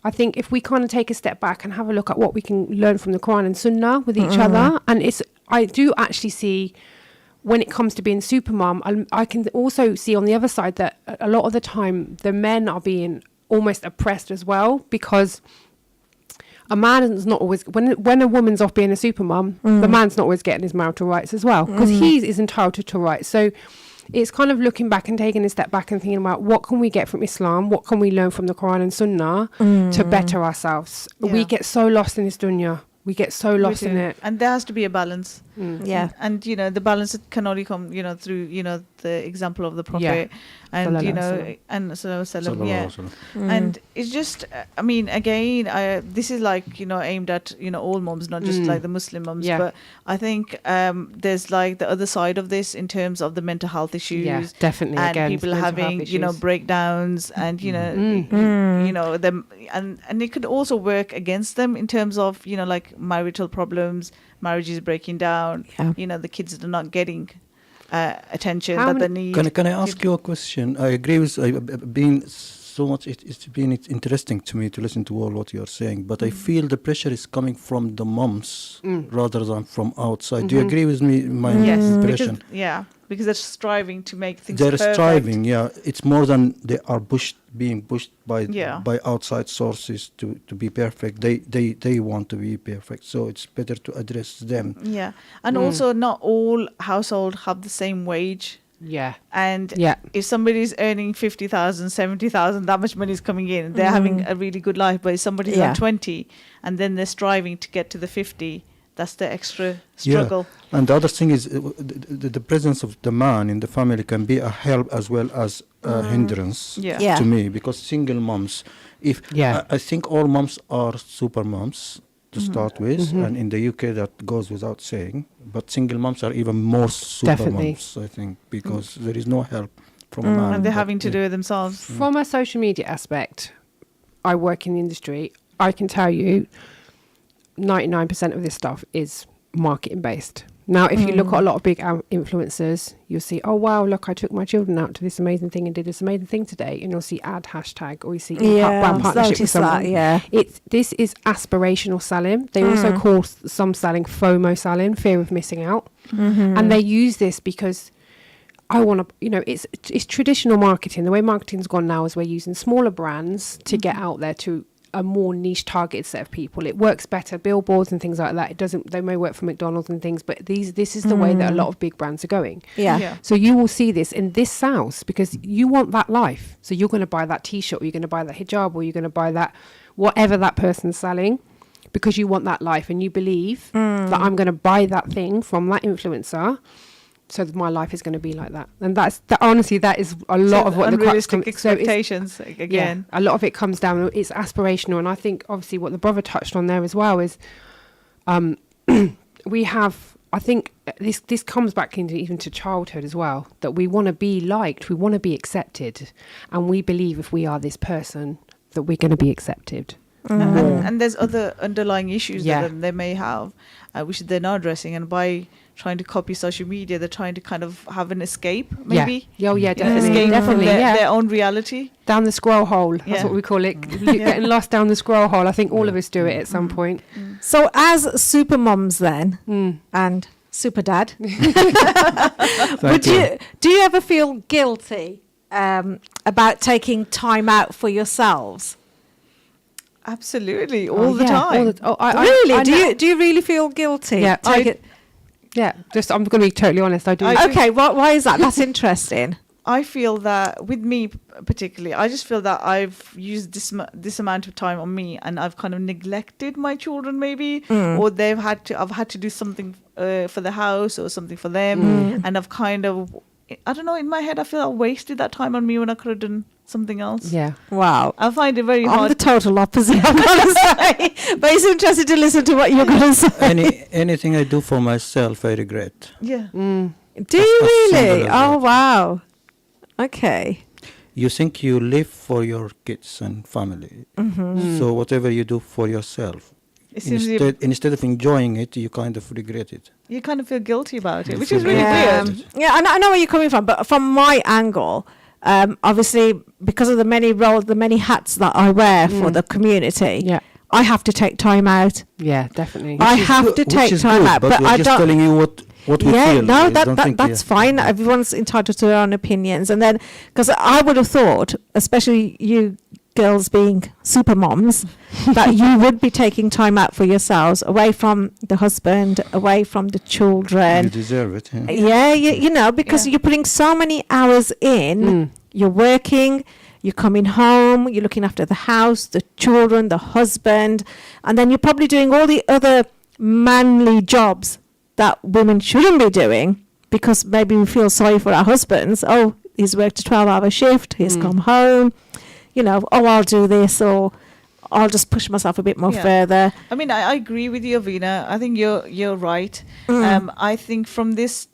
I think if we kind of take a step back and have a look at what we can learn from the Quran and Sunnah with each other, and I do actually see, when it comes to being super mum, I can also see on the other side that a lot of the time the men are being almost oppressed as well, because a man is not always, when a woman's off being a super mum, the man's not always getting his marital rights as well, because he is entitled to rights. So it's kind of looking back and taking a step back and thinking about what can we get from Islam, what can we learn from the Quran and Sunnah to better ourselves. We get so lost in this dunya. We get so lost in it. And there has to be a balance. Yeah. And the balance can only come through the example of the Prophet, and and sallallahu yeah. And it's just I mean, again, this is like aimed at all moms, not just like the Muslim moms, but I think there's like the other side of this in terms of the mental health issues, definitely, and again, people mental having health breakdowns, and them, and it could also work against them in terms of like marital problems, marriages breaking down, the kids are not getting attention that they need. Can I ask you a question? I agree with being so much. It's been interesting to me to listen to all what you're saying, but I feel the pressure is coming from the moms rather than from outside. Do you agree with me? My impression. Because they're striving to make things they're perfect. striving, it's more than they are being pushed by outside sources to be perfect. They want to be perfect, so it's better to address them. And also not all households have the same wage. And if somebody's earning 50,000, 70,000, that much money is coming in, they're having a really good life. But if somebody's on 20 and then they're striving to get to the 50, that's the extra struggle. And the other thing is the presence of the man in the family can be a help as well as a hindrance to me, because single moms, I think all moms are super moms to start with, and in the UK that goes without saying, but single moms are even more super moms, I think, because there is no help from a man. And they're having to do it themselves. From a social media aspect, I work in the industry, I can tell you 99% of this stuff is marketing based. Now, if you look at a lot of big influencers, you'll see, oh wow, look, I took my children out to this amazing thing and did this amazing thing today, and you'll see ad hashtag, or you see brand partnership with someone. This is aspirational selling. They also call some selling FOMO selling, fear of missing out, and they use this because I want to, it's traditional marketing. The way marketing's gone now is we're using smaller brands to get out there to a more niche targeted set of people. It works better, billboards and things like that. It doesn't, they may work for McDonald's and things, but this is the way that a lot of big brands are going. So you will see this, and this sells because you want that life. So you're going to buy that t-shirt, or you're going to buy that hijab, or you're going to buy that whatever that person's selling, because you want that life, and you believe that I'm going to buy that thing from that influencer, so that my life is going to be like that. And honestly, that is a lot of what the unrealistic expectations again. A lot of it comes down, it's aspirational. And I think obviously what the brother touched on there as well is we have, I think this comes back into even to childhood as well, that we want to be liked, we want to be accepted, and we believe if we are this person that we're going to be accepted. And there's other underlying issues that they may have, which they're not addressing, and by trying to copy social media, they're trying to kind of have an escape, maybe. Definitely. Escape from their own reality. Down the scroll hole, that's what we call it. Getting lost down the scroll hole. I think all of us do it at some point. So as super moms then, and super dad, do you ever feel guilty about taking time out for yourselves? Absolutely, all the time. Really? Do you really feel guilty? Just I'm going to be totally honest. I do. Okay, why is that? That's interesting. I feel that with me particularly, I just feel that I've used this amount of time on me, and I've kind of neglected my children, maybe, or I've had to do something for the house or something for them, and I've kind of, I don't know, in my head I feel I wasted that time on me when I could have done something else. Wow. I find it very hard. I'm the total opposite, I'm going to say. But it's interesting to listen to what you're going to say. Anything I do for myself, I regret. Do you really? Oh, wow. Okay. You think you live for your kids and family. So whatever you do for yourself, instead of enjoying it, you kind of regret it. You kind of feel guilty about it, which is really weird. Yeah, I know where you're coming from, but from my angle, obviously, because of the many roles, the many hats that I wear for the community, I have to take time out. Yeah, definitely. I have to take time out, but I don't. Telling you what we feel. No, that's fine. Everyone's entitled to their own opinions, and then because I would have thought, especially you girls being super moms, that you would be taking time out for yourselves, away from the husband, away from the children. You deserve it. Because you're putting so many hours in. You're working, you're coming home, you're looking after the house, the children, the husband, and then you're probably doing all the other manly jobs that women shouldn't be doing because maybe we feel sorry for our husbands. Oh, he's worked a 12-hour shift, he's come home, I'll do this, or I'll just push myself a bit more further. I mean, I agree with you, Alvina. I think you're right. I think from this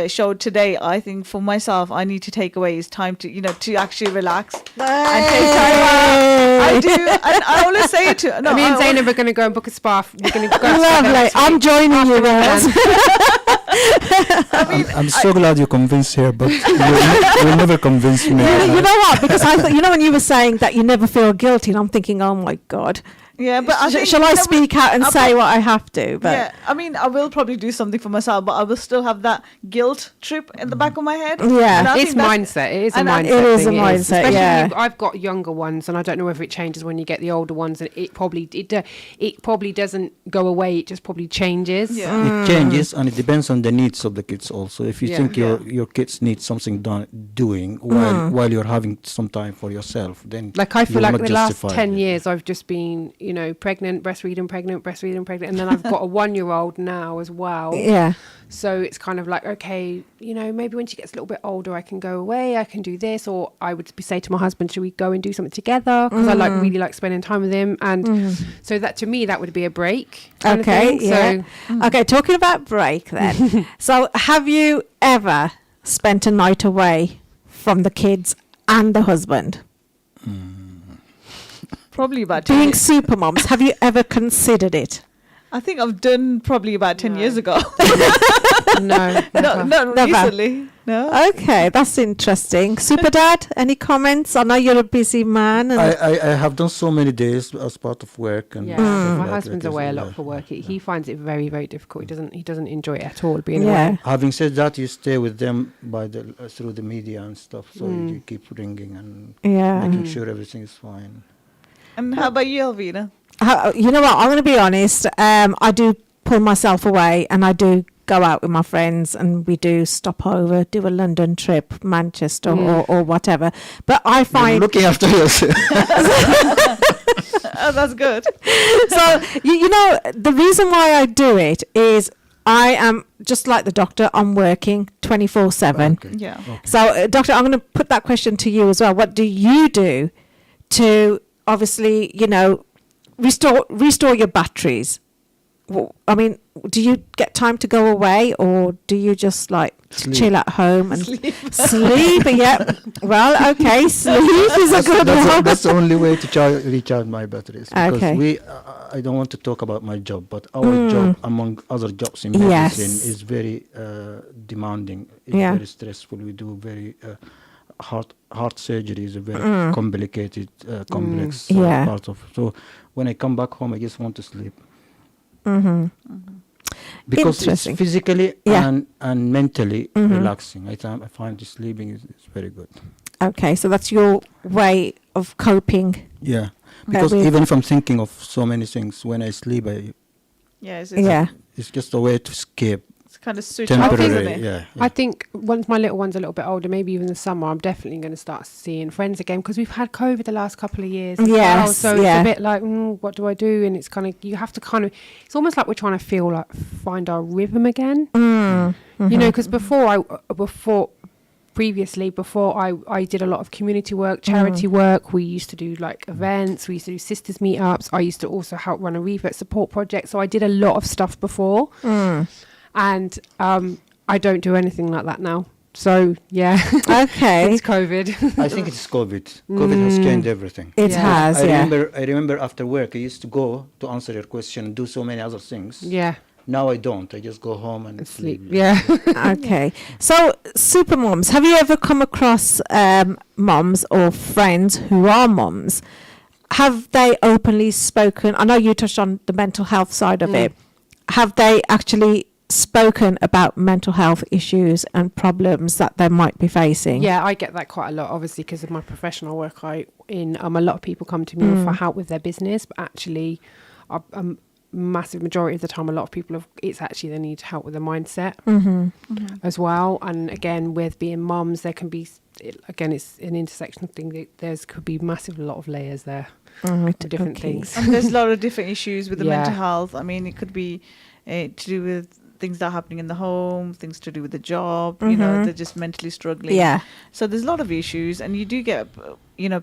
show today, I think for myself, I need to take away is time to, to actually relax and take time out. I do, and I always say it to. Me and Zainab are going to go and book a spa. We're going to go. Lovely. I'm joining you guys. I'm so glad you convinced her, but you'll never convince me. You know what? Because I thought, when you were saying that you never feel guilty, and I'm thinking, oh my God. Yeah, but I think shall I speak out and say what I have to? But yeah, I mean, I will probably do something for myself, but I will still have that guilt trip in the back of my head. Yeah, it's mindset. It is a mindset. It is a thing, mindset. Especially I've got younger ones, and I don't know whether it changes when you get the older ones. And it probably doesn't go away. It just probably changes. Yeah. It changes, and it depends on the needs of the kids also. If you think your kids need something doing while you're having some time for yourself, then like I feel like the last 10 it. years I've just been pregnant, breastfeeding, and then I've got a 1-year-old now as well. Yeah. So it's kind of like, okay, maybe when she gets a little bit older, I can go away, I can do this, or I would say to my husband, should we go and do something together? Because I really like spending time with him, and so that to me that would be a break. Okay, okay. Talking about break, then. So, have you ever spent a night away from the kids and the husband? Probably about 10 Being years. super moms, have you ever considered it? I think I've done probably about 10 years ago. No, not Never. recently. No. Okay, that's interesting. Super Dad, any comments? I know you're a busy man. And I have done so many days as part of work, and yeah, stuff my like husband's that. away a lot for work. He finds it very, very difficult. He doesn't enjoy it at all being away. Having said that, you stay with them through the media and stuff, so you keep ringing and making sure everything is fine. And how about you, Alvina? You know what? I'm going to be honest. I do pull myself away, and I do go out with my friends, and we do stop over, do a London trip, Manchester or whatever. But I find You're looking after yourself. Oh, that's good. So the reason why I do it is I am just like the doctor. I'm working 24/7. Okay. Yeah. Okay. So, doctor, I'm going to put that question to you as well. What do you do to obviously, restore your batteries? I mean, do you get time to go away, or do you just chill at home and sleep? Yeah. Well, okay, sleep is a good one. That's the only way to recharge my batteries. Because Okay. I don't want to talk about my job, but our job, among other jobs in medicine, Yes. is very demanding. It's very stressful. We do very heart surgery is a very complicated, complex part of. So when I come back home, I just want to sleep. Because it's physically and mentally relaxing. I find the sleeping is very good. Okay, so that's your way of coping. Yeah, because even if I'm thinking of so many things, when I sleep, it's just a way to escape. It's kind of switch Temporary, off, isn't it? I think once my little one's a little bit older, maybe even the summer, I'm definitely going to start seeing friends again, because we've had COVID the last couple of years as well. So it's a bit like, what do I do? And it's kind of, you have to it's almost like we're trying to find our rhythm again. Because before I did a lot of community work, charity work. We used to do events. We used to do sisters meetups. I used to also help run a revert support project. So I did a lot of stuff before. And I don't do anything like that now. So, yeah. Okay. It's COVID. I think it's COVID. COVID has changed everything. It has, I remember after work, I used to go to answer your question and do so many other things. Yeah. Now I don't. I just go home and sleep. Yeah. Okay. So, super moms, have you ever come across moms or friends who are moms? Have they openly spoken? I know you touched on the mental health side of it. Have they actually spoken about mental health issues and problems that they might be facing? Yeah, I get that quite a lot, obviously, because of my professional work. A lot of people come to me for help with their business, but actually, a massive majority of the time, a lot of people it's actually they need help with the mindset as well. And again, with being moms, there can be again, it's an intersectional thing. There's could be massive lot of layers there Mm, to different things. And there's a lot of different issues with the Yeah. mental health. I mean, it could be to do with things that are happening in the home, things to do with the job. You know, they're just mentally struggling. Yeah. So there's a lot of issues, and you do get,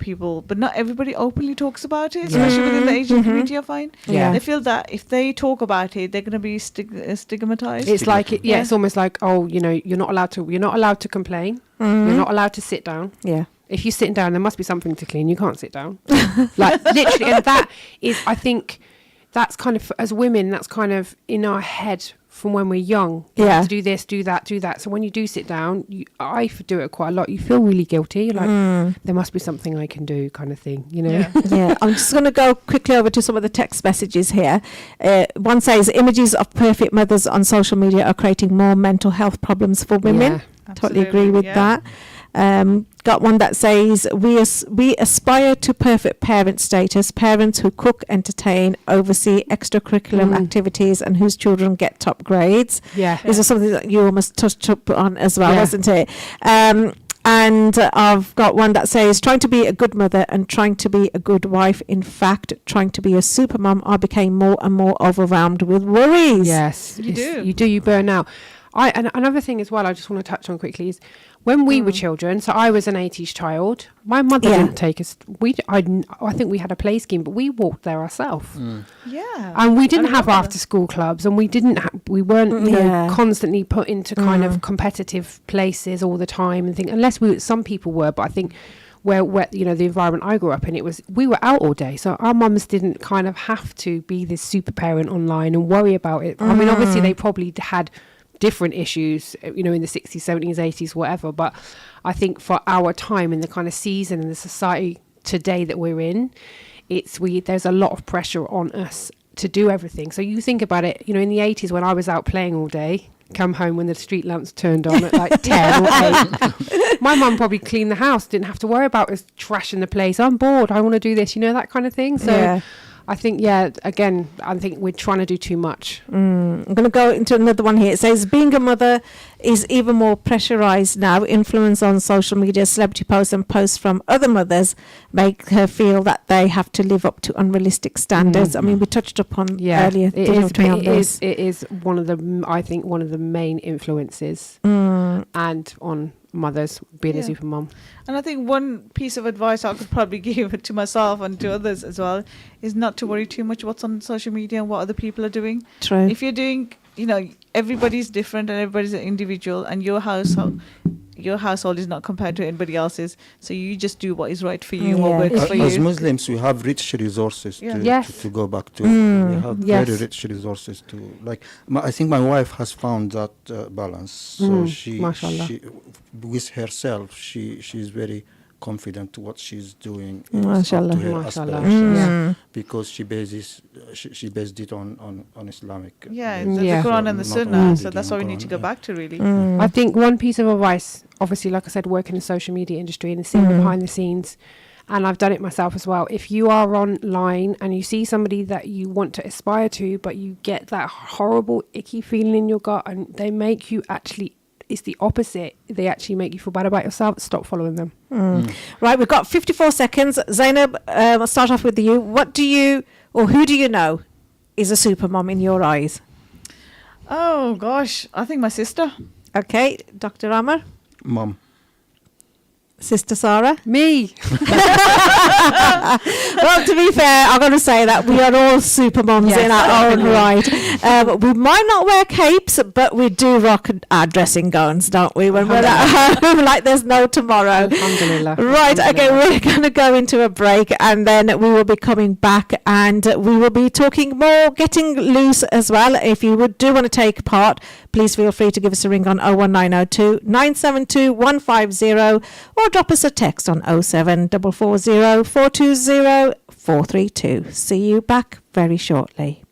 people, but not everybody openly talks about it, especially within the Asian community. I find, Yeah. they feel that if they talk about it, they're going to be stigmatized. It's like it's almost like, oh, you're not allowed to complain. You're not allowed to sit down. Yeah. If you're sitting down, there must be something to clean. You can't sit down. Like literally, and that is, I think, that's kind of, as women, that's kind of in our head from when we're young. You have to do this, do that, do that. So when you do sit down, I do it quite a lot. You feel really guilty. You're like, there must be something I can do, kind of thing. Yeah, I'm just going to go quickly over to some of the text messages here. One says, images of perfect mothers on social media are creating more mental health problems for women. Yeah. Totally agree with that. Got one that says, we aspire to perfect parent status, parents who cook, entertain, oversee extracurricular activities and whose children get top grades. Yeah. This is something that you almost touched up on as well, Yeah. wasn't it? And I've got one that says, trying to be a good mother and trying to be a good wife. In fact, trying to be a super mum, I became more and more overwhelmed with worries. Yes, You do. You do. You burn out. And another thing as well, I just want to touch on quickly is when we were children. So I was an 80s child. My mother didn't take us. I think we had a play scheme, but we walked there ourselves. Yeah. And we didn't have remember that. after school clubs, and we weren't constantly put into kind of competitive places all the time and unless some people were, but I think where the environment I grew up in, we were out all day, so our mums didn't kind of have to be this super parent online and worry about it. I mean, obviously they probably had different issues, in the 60s, 70s, 80s, whatever, but I think for our time in the kind of season and the society today that we're in, there's a lot of pressure on us to do everything. So you think about it, in the 80s when I was out playing all day, come home when the street lamps turned on at like 10 or 8, my mum probably cleaned the house, didn't have to worry about us trashing the place. I'm bored, I want to do this, that kind of thing. So I think, again, I think we're trying to do too much. I'm going to go into another one here. It says, being a mother is even more pressurized now. Influence on social media, celebrity posts and posts from other mothers make her feel that they have to live up to unrealistic standards. I mean, we touched upon earlier. It is one of the main influences and on mothers being a super mum. And I think one piece of advice I could probably give to myself and to others as well is not to worry too much what's on social media and what other people are doing. True. If you're doing, everybody's different and everybody's an individual, and your household is not compared to anybody else's. So you just do what is right for you, what works for As you. Muslims, we have rich resources Yes. to go back to. We have very rich resources to, I think my wife has found that balance. So she, with herself, she's very confident to what she's doing. Mashallah. To her aspirations, because she based it on Islamic. The Quran and the Sunnah. So that's what we need to go back to, really. I think one piece of advice, obviously, like I said, working in the social media industry and seeing the behind the scenes, and I've done it myself as well. If you are online and you see somebody that you want to aspire to, but you get that horrible, icky feeling in your gut, and they make you it's the opposite. They actually make you feel bad about yourself. Stop following them. Right, we've got 54 seconds. Zainab, we'll start off with you. Who do you know is a super mom in your eyes? Oh, gosh. I think my sister. Okay, Dr. Amar? Mom. Sister Sarah? Me. Well, to be fair, I'm going to say that we are all super moms in our own right. We might not wear capes, but we do rock our dressing gowns, don't we, when we're at home, like there's no tomorrow. Alhamdulillah. Right, okay, we're going to go into a break, and then we will be coming back, and we will be talking more, getting loose as well. If you do want to take part, please feel free to give us a ring on 01902 972 150 or drop us a text on 07440 420 432. See you back very shortly.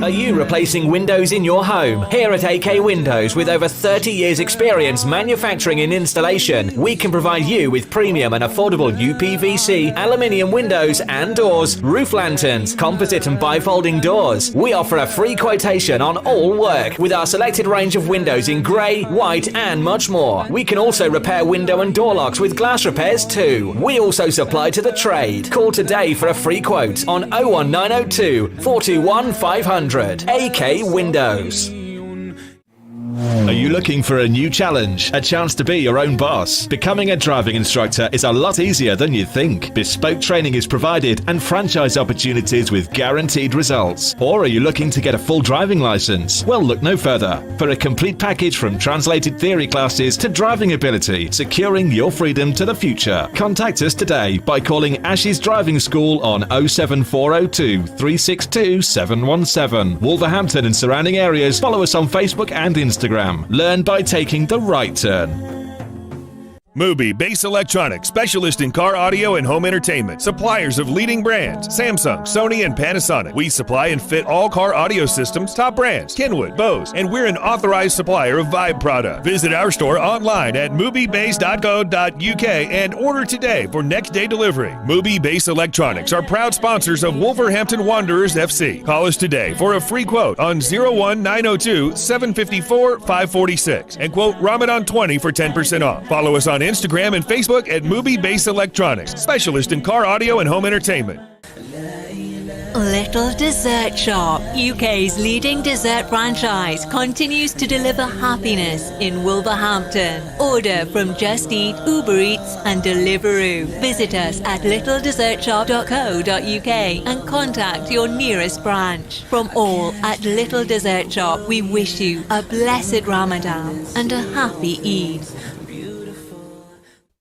Are Are you replacing windows in your home? Here at AK Windows, with over 30 years experience manufacturing and installation, we can provide you with premium and affordable UPVC, aluminium windows and doors, roof lanterns, composite and bifolding doors. We offer a free quotation on all work with our selected range of windows in grey, white and much more. We can also repair window and door locks with glass repairs too. We also supply to the trade. Call today for a free quote on 01902 421 500. AK Windows. Are you looking for a new challenge? A chance to be your own boss? Becoming a driving instructor is a lot easier than you think. Bespoke training is provided and franchise opportunities with guaranteed results. Or are you looking to get a full driving license? Well, look no further. For a complete package from translated theory classes to driving ability, securing your freedom to the future, contact us today by calling Ash's Driving School on 07402 362 717. Wolverhampton and surrounding areas. Follow us on Facebook and Instagram. Learn by taking the right turn. Mubi Bass Electronics, specialist in car audio and home entertainment. Suppliers of leading brands, Samsung, Sony, and Panasonic. We supply and fit all car audio systems, top brands, Kenwood, Bose, and we're an authorized supplier of Vibe product. Visit our store online at mubibass.co.uk and order today for next day delivery. Mubi Bass Electronics are proud sponsors of Wolverhampton Wanderers FC. Call us today for a free quote on 01902 754 546 and quote Ramadan 20 for 10% off. Follow us on Instagram and Facebook at Mubi Bass Electronics, specialist in car audio and home entertainment. Little Dessert Shop, UK's leading dessert franchise, continues to deliver happiness in Wolverhampton. Order from Just Eat, Uber Eats and Deliveroo. Visit us at littledessertshop.co.uk and contact your nearest branch. From all at Little Dessert Shop, we wish you a blessed Ramadan and a happy Eid.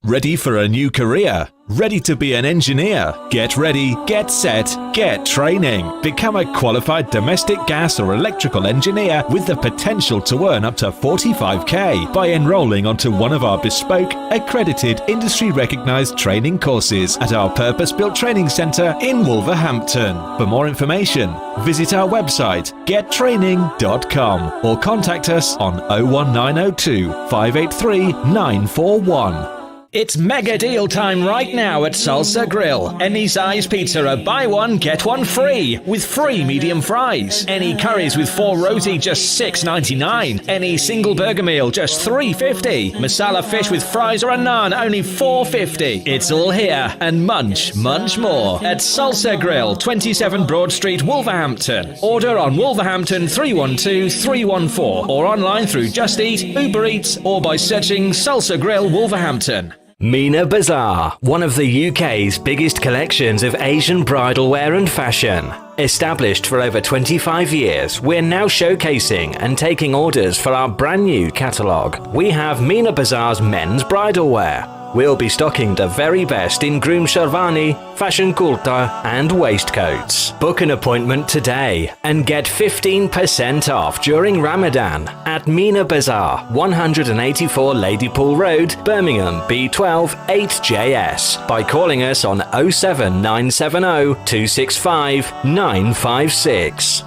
Ready for a new career? Ready to be an engineer? Get ready, get set, get training. Become a qualified domestic gas or electrical engineer with the potential to earn up to 45k by enrolling onto one of our bespoke, accredited, industry-recognized training courses at our purpose-built training centre in Wolverhampton. For more information, visit our website gettraining.com or contact us on 01902 583 941. It's mega deal time right now at Salsa Grill. Any size pizza, buy one, get one free, with free medium fries. Any curries with 4 roti, just $6.99. Any single burger meal, just $3.50. Masala fish with fries or a naan, only $4.50. It's all here and much more at Salsa Grill, 27 Broad Street, Wolverhampton. Order on Wolverhampton 312 314 or online through Just Eat, Uber Eats or by searching Salsa Grill Wolverhampton. Mina Bazaar, one of the UK's biggest collections of Asian bridal wear and fashion. Established for over 25 years, we're now showcasing and taking orders for our brand new catalogue. We have Mina Bazaar's men's bridal wear. We'll be stocking the very best in groom sherwani, fashion kurta and waistcoats. Book an appointment today and get 15% off during Ramadan at Mina Bazaar, 184 Ladypool Road, Birmingham, B12 8JS by calling us on 07970 265 956.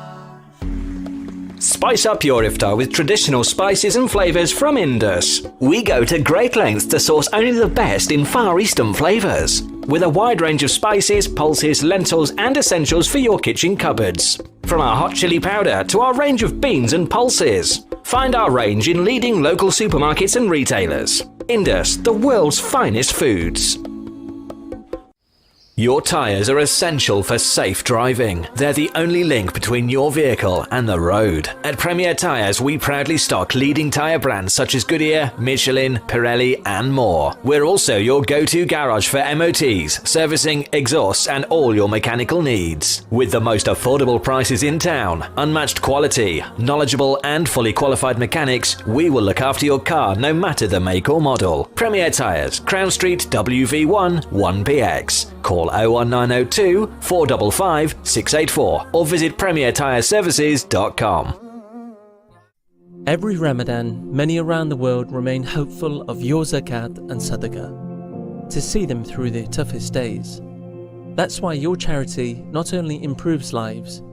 Spice up your iftar with traditional spices and flavours from Indus. We go to great lengths to source only the best in Far Eastern flavours, with a wide range of spices, pulses, lentils and essentials for your kitchen cupboards. From our hot chili powder to our range of beans and pulses. Find our range in leading local supermarkets and retailers. Indus, the world's finest foods. Your tyres are essential for safe driving. They're the only link between your vehicle and the road. At Premier Tyres, we proudly stock leading tyre brands such as Goodyear, Michelin, Pirelli and more. We're also your go-to garage for MOTs, servicing, exhausts and all your mechanical needs. With the most affordable prices in town, unmatched quality, knowledgeable and fully qualified mechanics, we will look after your car no matter the make or model. Premier Tyres, Crown Street, WV1 1PX. Call 01902 455 684 or visit premiertyreservices.com. Every Ramadan, many around the world remain hopeful of your zakat and sadaqah, to see them through their toughest days. That's why your charity not only improves lives,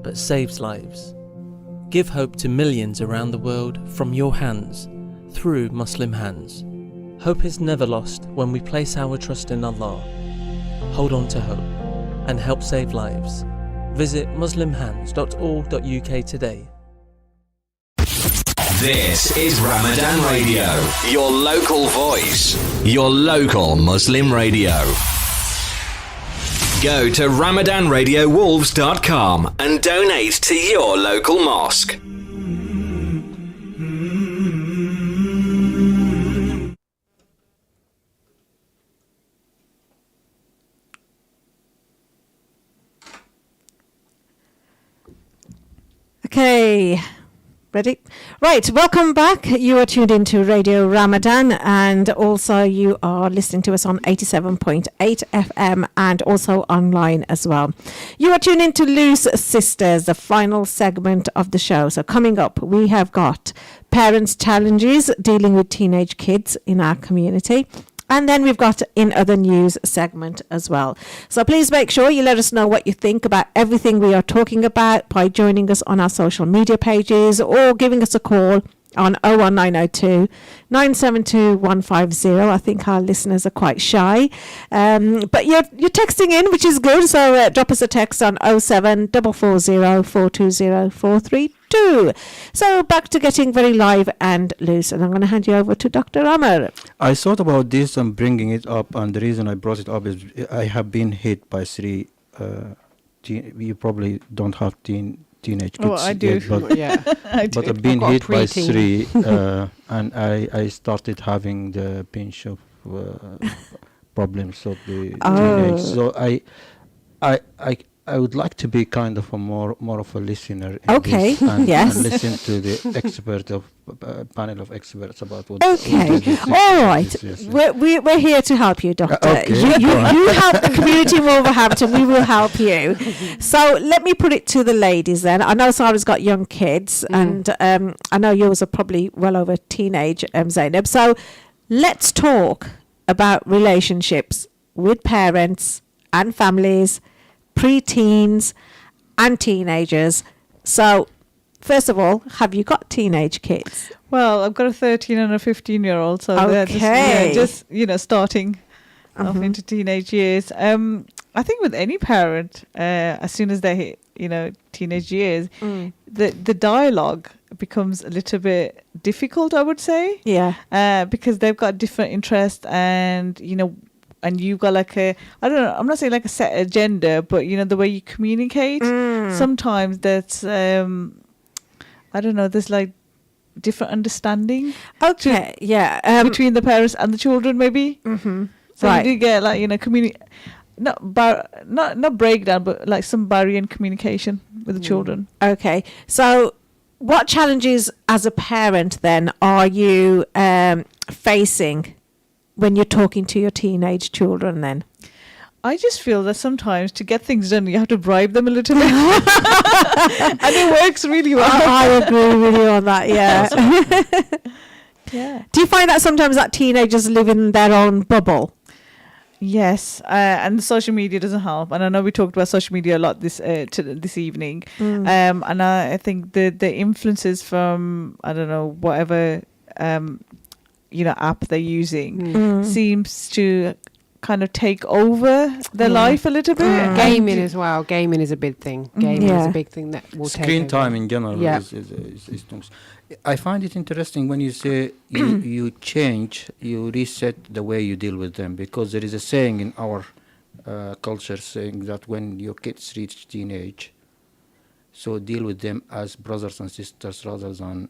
but saves lives. Give hope to millions around the world from your hands, through Muslim Hands. Hope is never lost when we place our trust in Allah. Hold on to hope and help save lives. Visit muslimhands.org.uk today. This is Ramadan Radio, your local voice, your local Muslim radio. Go to RamadanRadioWolves.com and donate to your local mosque. Okay, ready? Right, welcome back. You are tuned into Radio Ramadan, and also you are listening to us on 87.8 FM and also online as well. You are tuned into Loose Sisters, the final segment of the show. So coming up, we have got parents' challenges dealing with teenage kids in our community. And then we've got In Other News segment as well. So please make sure you let us know what you think about everything we are talking about by joining us on our social media pages or giving us a call on 01902 972 150. I think our listeners are quite shy. But you're texting in, which is good. So drop us a text on 07440 420 432. So back to getting very live and loose. And I'm going to hand you over to Dr. Amar. I thought about this and bringing it up, and the reason I brought it up is I have been hit by three. You probably don't have teenage kids. Oh, I do. Yet, but, yeah, I do. But I've been hit by three, and I started having the pinch of problems of the teenage. So I would like to be kind of a more of a listener. In this and listen to the panel of experts about what. Okay, all right. Yes. We're here to help you, Doctor. Okay. You help the community in Wolverhampton. We will help you. So let me put it to the ladies then. I know Sarah's got young kids, and I know yours are probably well over teenage, Zainab. So let's talk about relationships with parents and families, pre-teens and teenagers. So first of all, have you got teenage kids? Well, I've got a 13 and a 15-year-old, so they're just starting off into teenage years. I think with any parent, as soon as they hit teenage years, the dialogue becomes a little bit difficult, I would say. Yeah. Because they've got different interests, and and you've got like I'm not saying like a set agenda, but the way you communicate, sometimes that's, there's like different understanding. Okay, between the parents and the children, maybe. Mm-hmm. So right. you do get like, not breakdown, but like some barrier in communication with the children. Okay, so what challenges as a parent then are you facing when you're talking to your teenage children then? I just feel that sometimes to get things done, you have to bribe them a little bit. And it works really well. I agree with you on that, yeah. Yeah. Do you find that sometimes that teenagers live in their own bubble? Yes, and social media doesn't help. And I know we talked about social media a lot this evening. And I think the influences from, whatever app they're using seems to kind of take over their life a little bit. Gaming as well. Gaming is a big thing. Gaming is a big thing that will take Screen over. time in general is I find it interesting when you say you change, you reset the way you deal with them, because there is a saying in our culture saying that when your kids reach teenage, so deal with them as brothers and sisters rather than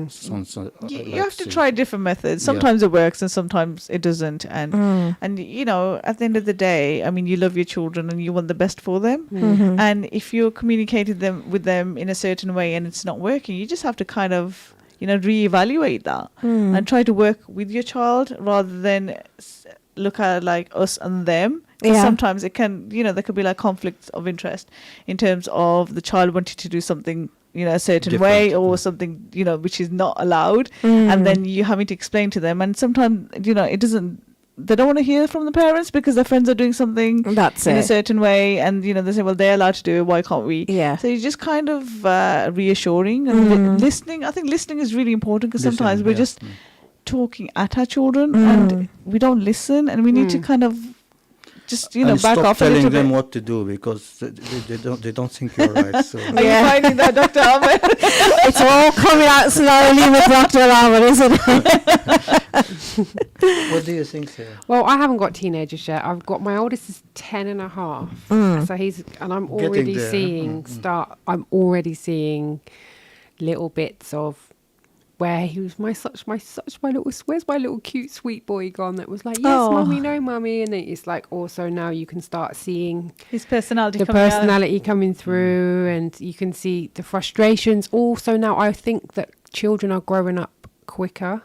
sons. You have to try different methods. Sometimes it works and sometimes it doesn't. And at the end of the day, I mean, you love your children and you want the best for them. Mm-hmm. And if you're communicating with them in a certain way and it's not working, you just have to kind of, reevaluate that and try to work with your child rather than look at like us and them. Sometimes it can, there could be like conflicts of interest in terms of the child wanting to do something a certain way or something, which is not allowed. And then you having to explain to them. And sometimes, it doesn't they don't want to hear from the parents because their friends are doing something That's in a it. certain way, and they say, well, they're allowed to do it, why can't we? Yeah. So you're just kind of reassuring and listening. I think listening is really important because sometimes we're just talking at our children and we don't listen, and we need to kind of just and back stop off a telling little them bit. what to do because they don't think you're right. So Are you finding that, Dr. Ahmed? It's all coming out slowly with Dr. Ahmed, isn't it? what do you think, Sarah? Well, I haven't got teenagers yet. I've got my oldest is 10 and a half. So I'm already there. seeing I'm already seeing little bits of where he was my little, where's my little cute sweet boy gone that was like, yes, mummy, no, mummy. And then it's like, also now you can start seeing His personality the coming out. personality coming through, and you can see the frustrations. Also now I think that children are growing up quicker.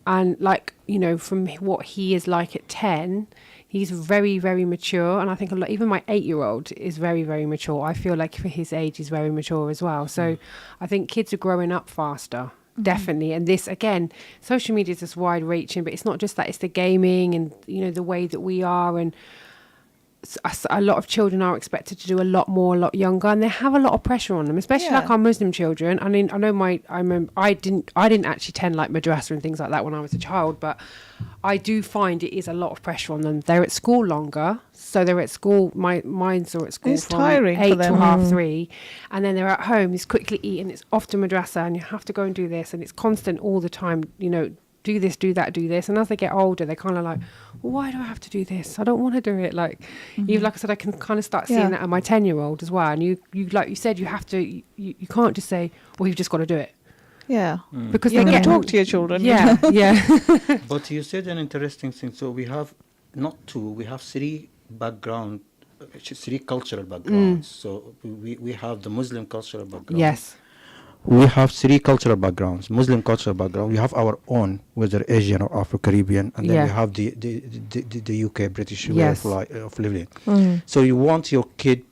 And like, from what he is like at 10, he's very, very mature. And I think even my 8-year-old is very, very mature. I feel like for his age, he's very mature as well. So I think kids are growing up faster. Definitely. And this, again, social media is just wide reaching, but it's not just that, it's the gaming and, the way that we are. And a lot of children are expected to do a lot more, a lot younger, and they have a lot of pressure on them, especially like our Muslim children. I mean, I remember I didn't actually attend like madrasa and things like that when I was a child, but I do find it is a lot of pressure on them. They're at school longer, so they're at school. Mine's are at school It's from tiring 8 for them. to half 3, and then they're at home. It's quickly eaten. It's off to madrasa, and you have to go and do this, and it's constant all the time. Do this, do that, do this. And as they get older, they're kind of like, well, why do I have to do this? I don't want to do it. Like, like I said, I can kind of start seeing that at my 10-year-old as well. And you like you said, you have to, you can't just say, well, you've just got to do it. Yeah. Because You they can get talk to your children. Yeah, yeah. But you said an interesting thing. So we have we have three cultural backgrounds. So we have the Muslim cultural background. Yes. We have three cultural backgrounds. Muslim cultural background. We have our own, whether Asian or Afro-Caribbean, and then we have the UK British way of living. So you want your kid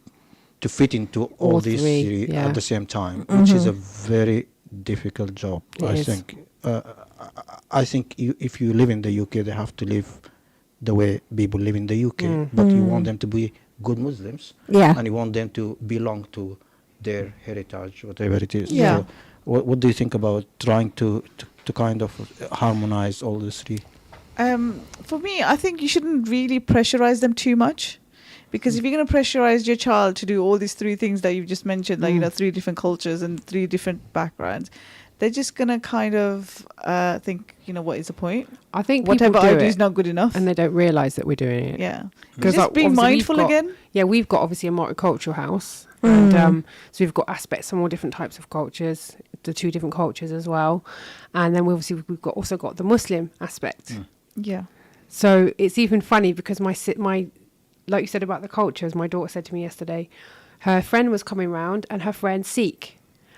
to fit into all these three at the same time, which is a very difficult job. I think if you live in the UK, they have to live the way people live in the UK, but you want them to be good Muslims, and you want them to belong to their heritage, whatever it is. Yeah. So what do you think about trying to kind of harmonize all the three? For me, I think you shouldn't really pressurize them too much, because if you're going to pressurize your child to do all these three things that you've just mentioned, like 3 different cultures and 3 different backgrounds, they're just going to kind of think, what is the point? I think whatever people I do is not good enough. and they don't realise that we're doing it. Yeah. Because Just being mindful again. Yeah, we've got obviously a multicultural house. And so we've got aspects from all different types of cultures, the 2 different cultures as well. And then we've also got the Muslim aspect. Yeah. So it's even funny because my like you said about the cultures, my daughter said to me yesterday, her friend was coming round and her friend Sikh.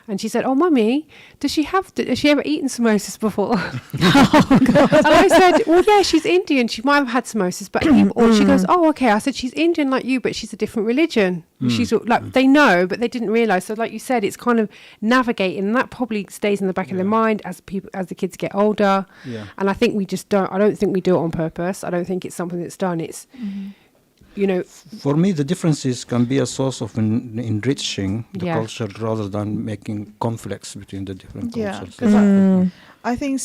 And she said, "Oh, mummy, has she ever eaten samosas before?" And I said, "Well, yeah, she's Indian. She might have had samosas, but or she goes, oh, okay." I said, "She's Indian like you, but she's a different religion." She's like, they know, but they didn't realise. So, like you said, it's kind of navigating, and that probably stays in the back of their mind as the kids get older. Yeah. And I think we just don't. I don't think we do it on purpose. I don't think it's something that's done. It's For me, the differences can be a source of enriching the culture rather than making conflicts between the different cultures. Yeah, I think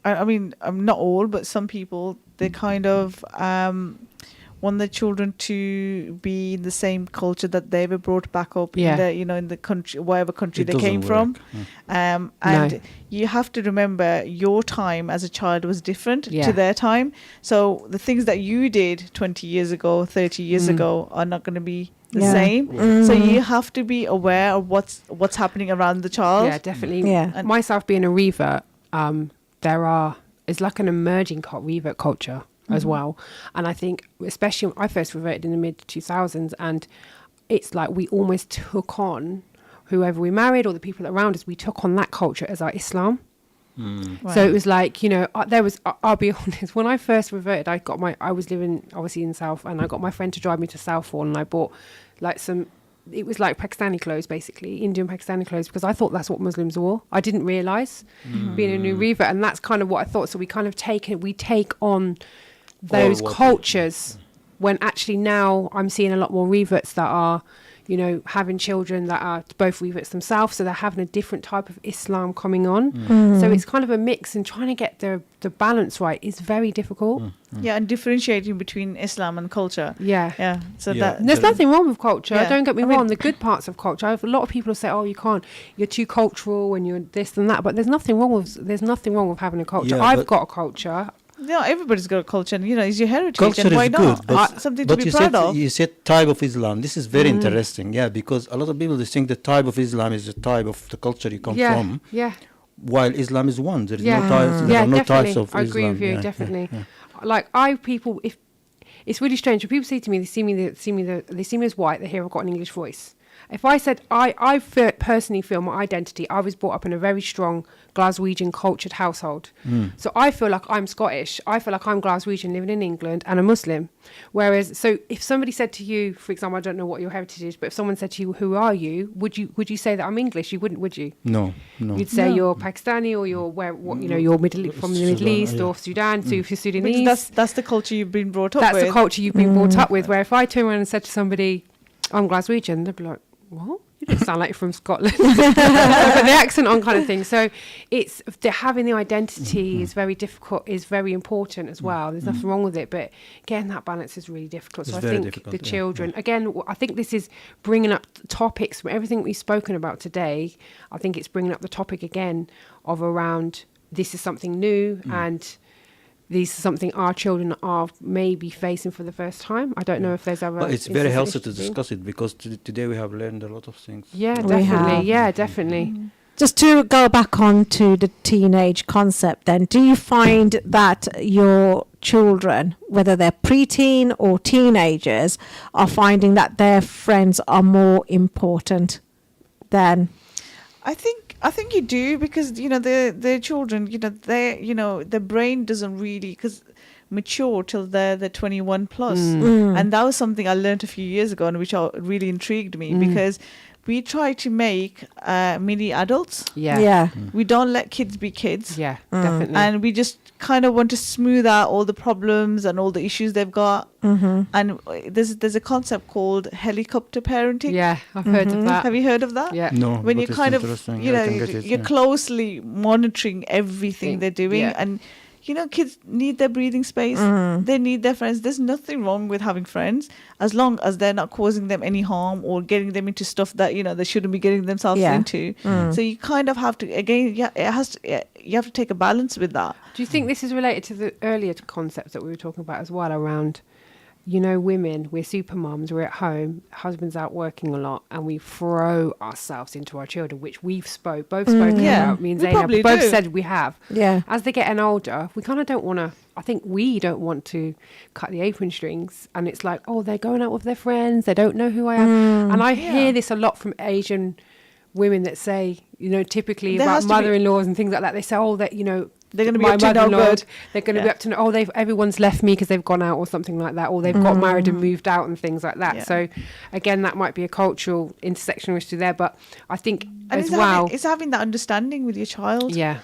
I mean, not all, but some people, they kind of want their children to be in the same culture that they were brought back up in the, in the country, whatever country they came from. And you have to remember your time as a child was different to their time. So the things that you did 20 years ago, 30 years ago are not going to be the same. So you have to be aware of what's happening around the child. Yeah, definitely. Yeah. And myself being a revert, it's like an emerging revert culture as well. And I think, especially when I first reverted in the mid-2000s, and it's like we almost took on whoever we married or the people around us, we took on that culture as our Islam. Right. So it was like, I'll be honest, when I first reverted, I was living obviously in South, and I got my friend to drive me to Southall, and I bought like some it was like Pakistani clothes, basically, Indian Pakistani clothes, because I thought that's what Muslims wore. I didn't realise being a new revert, and that's kind of what I thought. So we kind of take on those cultures, when actually now I'm seeing a lot more reverts that are, you know, having children that are both reverts themselves, so they're having a different type of Islam coming on. So it's kind of a mix, and trying to get the balance right is very difficult. Yeah, and differentiating between Islam and culture. Yeah. So Yeah. There's nothing wrong with culture. Yeah. Don't get me I mean- wrong. The good parts of culture. A lot of people say, "Oh, you can't. You're too cultural, and you're this and that." But there's nothing wrong with having a culture. Yeah, I've but- got a culture. no, everybody's got a culture, and it's your heritage. Culture and why is not? good, but, It's something to but be proud of. you said type of Islam. This is very interesting, because a lot of people they think the type of Islam is the type of the culture you come from, Yeah. while Islam is one. There is Yeah. no types. There Yeah, are no definitely. types of I Islam. agree with you, Yeah, definitely. yeah. Like if it's really strange when people say to me, they see me as white, they hear I've got an English voice. If I said personally feel my identity, I was brought up in a very strong Glaswegian cultured household. So I feel like I'm Scottish. I feel like I'm Glaswegian living in England and a Muslim. Whereas, so if somebody said to you, for example, I don't know what your heritage is, but if someone said to you, "Who are you?" Would you say that I'm English? You wouldn't, would you? No. You'd say you're Pakistani, or you're you're from the Middle Sudan, East, yeah. or Sudan. So if you're Sudanese, Because that's the culture you've been brought up that's with. the culture you've been brought up with. Where if I turn around and said to somebody, "I'm Glaswegian," they'd be like, "What? You don't sound like you're from Scotland." But the accent on kind of thing. So it's having the identity is very difficult, is very important as well. There's nothing wrong with it, but getting that balance is really difficult. So It's I very think difficult, the yeah, children, again, I think this is bringing up topics from everything we've spoken about today. I think it's bringing up the topic again of around this is something new and this is something our children are maybe facing for the first time. I don't know if there's other... But it's very healthy to interesting. discuss it, because today we have learned a lot of things. Yeah, We definitely. have. Yeah, definitely. Just to go back on to the teenage concept then, do you find that your children, whether they're preteen or teenagers, are finding that their friends are more important than... I think you do, because the children, their brain doesn't really mature till they're 21 plus, and that was something I learned a few years ago, and which really intrigued me, because we try to make mini adults. Yeah. We don't let kids be kids. Yeah, definitely. And we just kind of want to smooth out all the problems and all the issues they've got. And there's a concept called helicopter parenting. Yeah, I've heard of that. Have you heard of that? Yeah. No, When but you it's kind of, interesting. Yeah, I can get it, you're yeah. closely monitoring everything they're doing. Yeah. And, kids need their breathing space. They need their friends. There's nothing wrong with having friends, as long as they're not causing them any harm or getting them into stuff that, they shouldn't be getting themselves into. So you kind of have to, again, you have to take a balance with that. Do you think this is related to the earlier concepts that we were talking about as well around, women, we're super mums, we're at home, husband's out working a lot, and we throw ourselves into our children, which we've both spoken Yeah, about. Me and we Zainab probably both do. said we have. Yeah. As they're getting older, we kind of don't want to, I think we don't want to cut the apron strings, and it's like, oh, they're going out with their friends, they don't know who I am. And I hear this a lot from Asian women that say, typically There about has to be- mother-in-laws and things like that. They say, oh, that, They're going to be my up to no mother-in-law, good. they're going to be Yeah. up to everyone's left me because they've gone out or something like that, or they've got married and moved out and things like that. Yeah. So again, that might be a cultural intersectional issue there, but I think And as well, it's having that understanding with your child. yeah,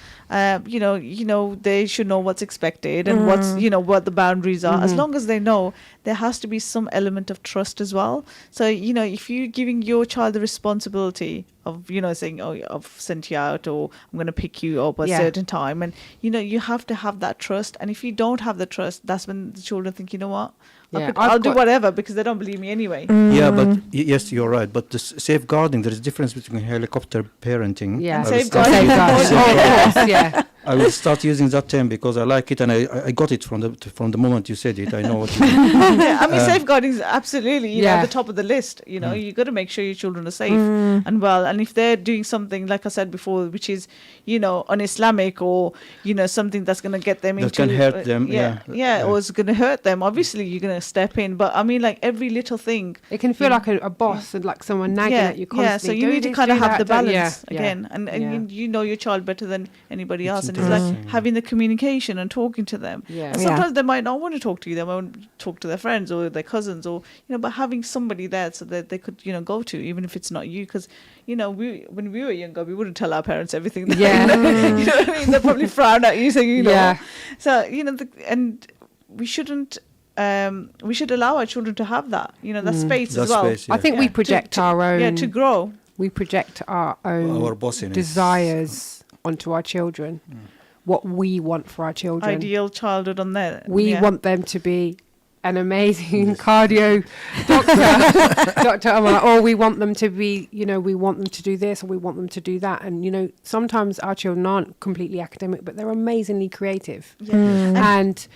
They should know what's expected and what the boundaries are. As long as they know, there has to be some element of trust as well. So, if you're giving your child the responsibility of, saying, oh, I've sent you out, or I'm going to pick you up at a certain time. And, you have to have that trust. And if you don't have the trust, that's when the children think, you know what? I'll do whatever, because they don't believe me anyway. Yeah, but yes, you're right. But the safeguarding, there is a difference between helicopter parenting. yeah, I will start Safeguarding. using- Oh, of course, yeah. I will start using that term because I like it, and I got it from the moment you said it. I know what you mean. Yeah, I mean, safeguarding is absolutely, at Yeah. the top of the list. You got to make sure your children are safe and well. And if they're doing something, like I said before, which is, un-Islamic, or, something that's going to get them That into... can hurt them, or it's going to hurt them. Obviously, you're going to step in. But, I mean, like, every little thing... It can feel like a boss and like someone nagging at you constantly. so you Do need to this, kind of do have that, the don't- balance yeah, again. And yeah. you know your child better than anybody else. important. It's like having the communication and talking to them. Yeah. And sometimes they might not want to talk to you. They might want to talk to their friends or their cousins, or but having somebody there so that they could go to, even if it's not you, because when we were younger, we wouldn't tell our parents everything. Yeah. You know what I mean? They probably frown at you saying, Yeah. So and we shouldn't. We should allow our children to have that, that space as well. Space, yeah. I think we project our own. Yeah, to grow. We project our own Our bossiness. desires onto our children. What we want for our children. Ideal childhood on there. We want them to be an amazing cardio doctor, or we want them to be, we want them to do this, or we want them to do that. And, sometimes our children aren't completely academic, but they're amazingly creative. Yeah. And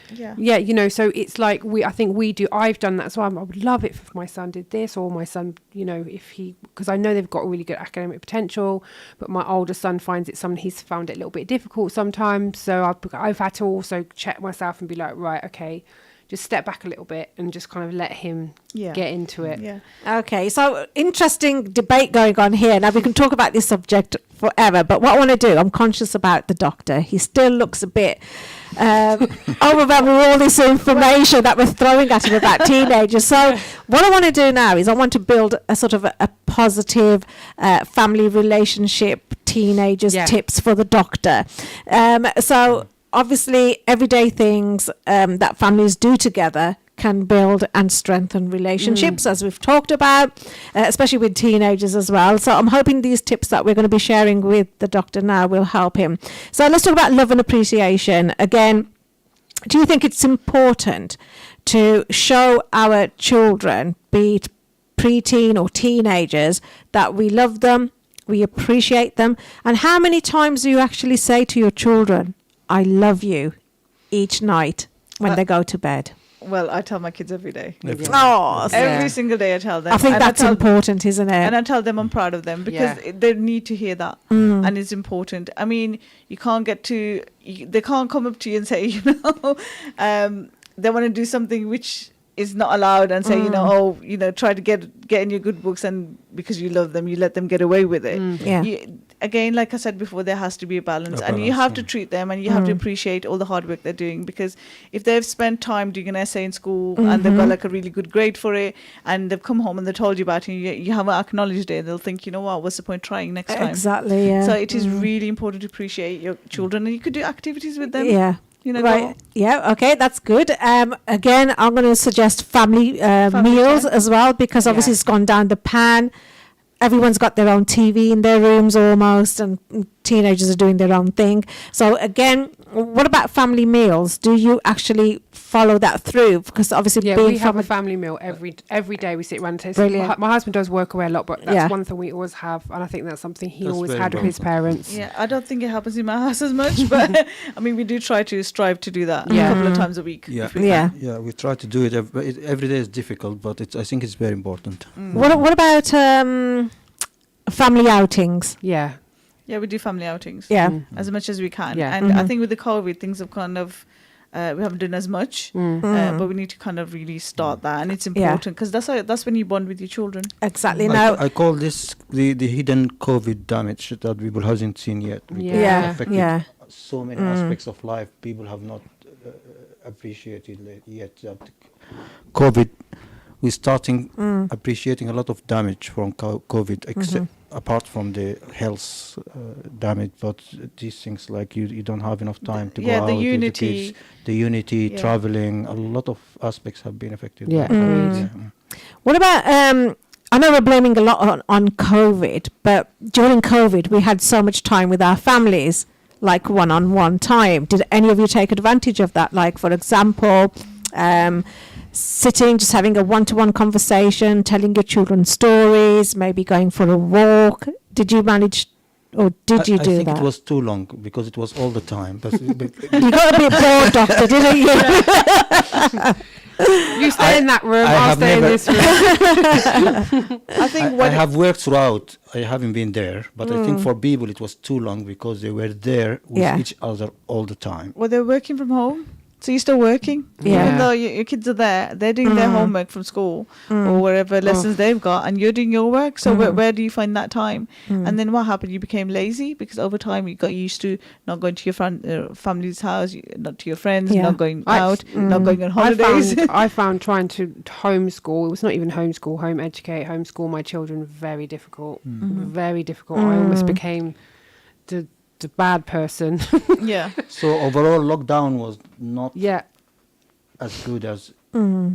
so it's like I think we do. I've done that. So I would love it if my son did this, or my son, because I know they've got really good academic potential, but my older son finds he's found it a little bit difficult sometimes. So I've had to also check myself and be like, right, okay, just step back a little bit and just kind of let him get into it. Yeah. Okay, so interesting debate going on here. Now, we can talk about this subject forever, but what I want to do, I'm conscious about the doctor. He still looks a bit overwhelmed with all this information that we're throwing at him about teenagers. So what I want to do now is I want to build a sort of a positive family relationship, teenagers tips for the doctor. So obviously, everyday things that families do together can build and strengthen relationships, as we've talked about, especially with teenagers as well. So I'm hoping these tips that we're going to be sharing with the doctor now will help him. So let's talk about love and appreciation. Again, do you think it's important to show our children, be it preteen or teenagers, that we love them, we appreciate them? And how many times do you actually say to your children, I love you, each night when they go to bed? Well, I tell my kids every day. Every single day I tell them. I think that's important, isn't it? And I tell them I'm proud of them, because they need to hear that. And it's important. I mean, they can't come up to you and say, they want to do something which is not allowed, and say, try to get in your good books, and because you love them, you let them get away with it. Again, like I said before, there has to be a balance, and you have to treat them, and you have to appreciate all the hard work they're doing, because if they've spent time doing an essay in school and they've got like a really good grade for it, and they've come home and they told you about it, you haven't acknowledged it, they'll think, what's the point trying next time? Exactly, yeah. So it is really important to appreciate your children, and you could do activities with them. Yeah. Right. Yeah. Okay. That's good. Again, I'm going to suggest family meals time as well, because obviously it's gone down the pan. Everyone's got their own TV in their rooms almost, and teenagers are doing their own thing. So again, what about family meals? Do you actually follow that through? Because obviously, we have a family meal every day. We sit around and taste. My husband does work away a lot, but that's one thing we always have, and I think that's something he always had with his parents. Yeah, I don't think it happens in my house as much, but I mean, we do strive to do that a couple of times a week. Yeah, we try to do it. Every day is difficult, but I think it's very important. What about family outings? Yeah, we do family outings. Yeah. As much as we can. Yeah. And I think with the COVID, things have kind of, we haven't done as much, but we need to kind of really start that. And it's important, because that's when you bond with your children. Exactly. Now, I call this the hidden COVID damage that people hasn't seen yet. So many aspects of life people have not appreciated yet. That COVID, we're starting appreciating a lot of damage from COVID, apart from the health damage, but these things like you don't have enough time to go out with the kids. The unity, traveling, a lot of aspects have been affected. What about, I know we're blaming a lot on COVID, but during COVID, we had so much time with our families, like one-on-one time. Did any of you take advantage of that? Like, for example, sitting, just having a one-to-one conversation, telling your children stories, maybe going for a walk. Did you manage, or did you do that? I think it was too long, because it was all the time. But you got a bit bored, doctor, didn't you? You stay in that room, I'll stay in this room. I have worked throughout. I haven't been there, but I think for people it was too long, because they were there with each other all the time. Well, they're working from home. So you're still working, Yeah. even though your kids are there. They're doing their homework from school or whatever lessons they've got, and you're doing your work. So where do you find that time? And then what happened? You became lazy because over time you got used to not going to your family's house, not to your friends, not going out, not going on holidays. I found trying to homeschool. It was not even homeschool, home educate, homeschool my children very difficult. Very difficult. I almost became the bad person. Yeah. So overall, lockdown was not Yeah. as good as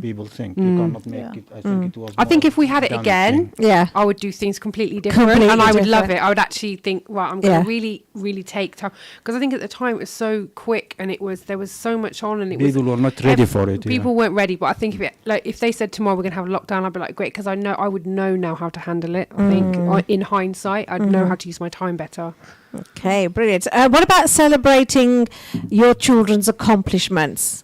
people think. You cannot make it. I think it was. I think more if we had it damaging. again, I would do things completely different, Completely and I would love different. it. I would actually think, well, I'm going to Yeah. really, really take time, because I think at the time it was so quick, and there was so much on, and People were not ready for it. People weren't ready. But I think if they said tomorrow we're going to have a lockdown, I'd be like, great, because I would know now how to handle it. I think in hindsight, I'd know how to use my time better. Okay, brilliant. What about celebrating your children's accomplishments?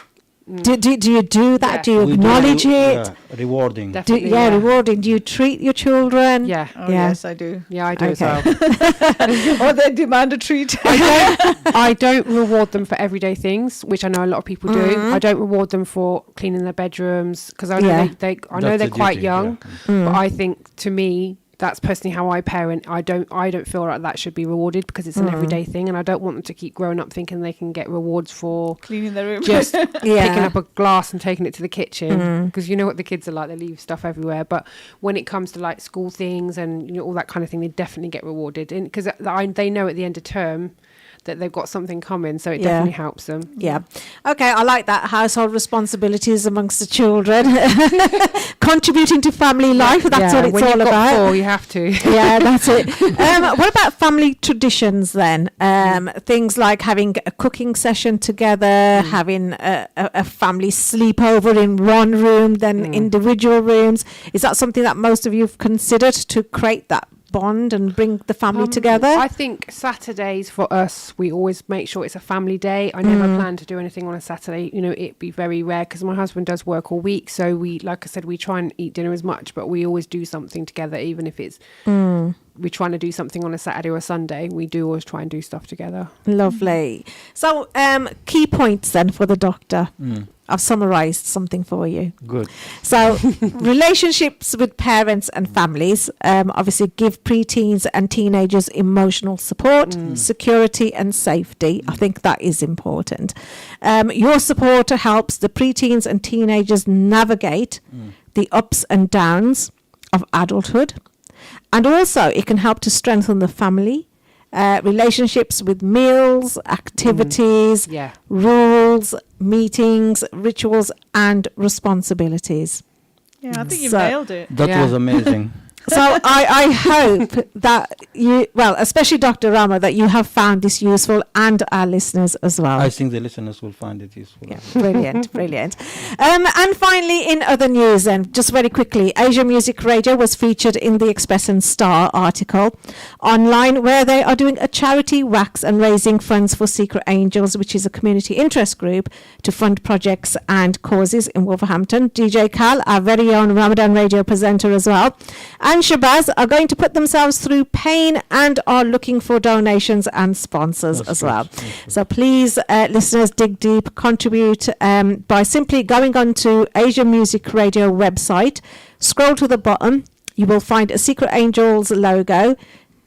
Do you do that? Yeah. Do you We acknowledge do, it? yeah, rewarding. Definitely. Rewarding. Do you treat your children? Yeah. Oh, yes, I do. Yeah, I do as Okay. well. Or they demand a treat. I don't reward them for everyday things, which I know a lot of people do. I don't reward them for cleaning their bedrooms, because I know Yeah. I know That's they're a quite duty, young. yeah. But I think, to me, that's personally how I parent. I don't feel like that should be rewarded, because it's an everyday thing, and I don't want them to keep growing up thinking they can get rewards for Cleaning the room. just Yeah. picking up a glass and taking it to the kitchen, because you know what the kids are like, they leave stuff everywhere. But when it comes to like school things and all that kind of thing, they definitely get rewarded, because they know at the end of term that they've got something coming, so it Yeah. definitely helps them. Yeah. Okay, I like that. Household responsibilities amongst the children. Contributing to family life, that's what it's when all you've got about. 4, you have to. Yeah, that's it. What about family traditions then? Things like having a cooking session together, having a family sleepover in one room, then individual rooms. Is that something that most of you have considered to create that bond and bring the family together? I think Saturdays for us, we always make sure it's a family day. I never plan to do anything on a Saturday. It'd be very rare, because my husband does work all week. So we, like I said, we try and eat dinner as much, but we always do something together, even if it's we're trying to do something on a Saturday or a Sunday. We do always try and do stuff together. Lovely. So, key points then for the doctor. I've summarised something for you. Good. So, relationships with parents and families obviously give preteens and teenagers emotional support, security and safety. I think that is important. Your support helps the preteens and teenagers navigate the ups and downs of adulthood. And also, it can help to strengthen the family, relationships with meals, activities, rules, meetings, rituals, and responsibilities. Yeah, I think you've So- nailed it. That was amazing. So I hope that you, well, especially Dr. Rama, that you have found this useful, and our listeners as well. I think the listeners will find it useful. Yeah, brilliant, brilliant. And finally, in other news, and just very quickly, Asia Music Radio was featured in the Express and Star article online, where they are doing a charity wax and raising funds for Secret Angels, which is a community interest group to fund projects and causes in Wolverhampton. DJ Cal, our very own Ramadan Radio presenter as well, and Shabazz are going to put themselves through pain and are looking for donations and sponsors as well. So please, listeners, dig deep, contribute by simply going onto Asia Music Radio website, scroll to the bottom, you will find a Secret Angels logo.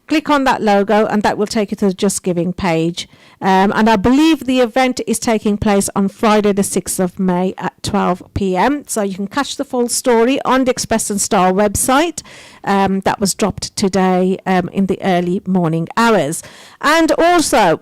Click on that logo and that will take you to the Just Giving page. And I believe the event is taking place on Friday the 6th of May at 12 p.m. So you can catch the full story on the Express and Star website. That was dropped today in the early morning hours. And also,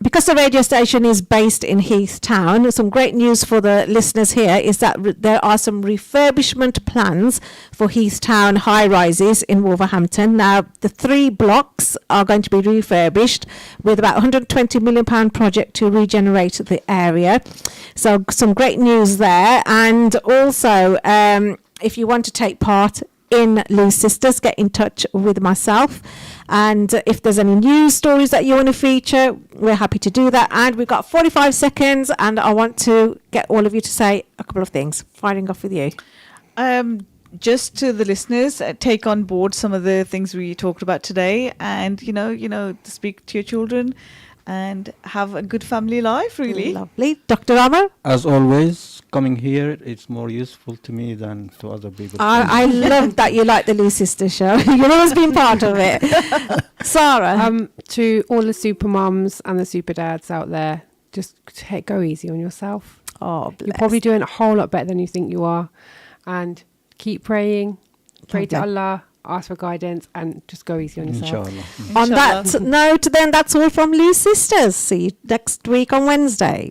because the radio station is based in Heath Town, some great news for the listeners here is that there are some refurbishment plans for Heath Town high-rises in Wolverhampton. Now, the 3 blocks are going to be refurbished with about £120 million project to regenerate the area. So some great news there. And also, if you want to take part in Lou's Sisters, get in touch with myself. And if there's any news stories that you want to feature, we're happy to do that. And we've got 45 seconds, and I want to get all of you to say a couple of things. Firing off with you. Just to the listeners, take on board some of the things we talked about today, and you know, speak to your children. and have a good family life, really. Lovely. Dr. Amar? As always, coming here, it's more useful to me than to other people. I love that you like the Lou Sisters show. You've always been part of it. Sarah? To all the super mums and the super dads out there, just go easy on yourself. Oh, bless. You're probably doing a whole lot better than you think you are. And keep praying. Pray to Allah, ask for guidance, and just go easy on yourself. Inshallah. On that note, then, that's all from Lou Sisters. See you next week on Wednesday.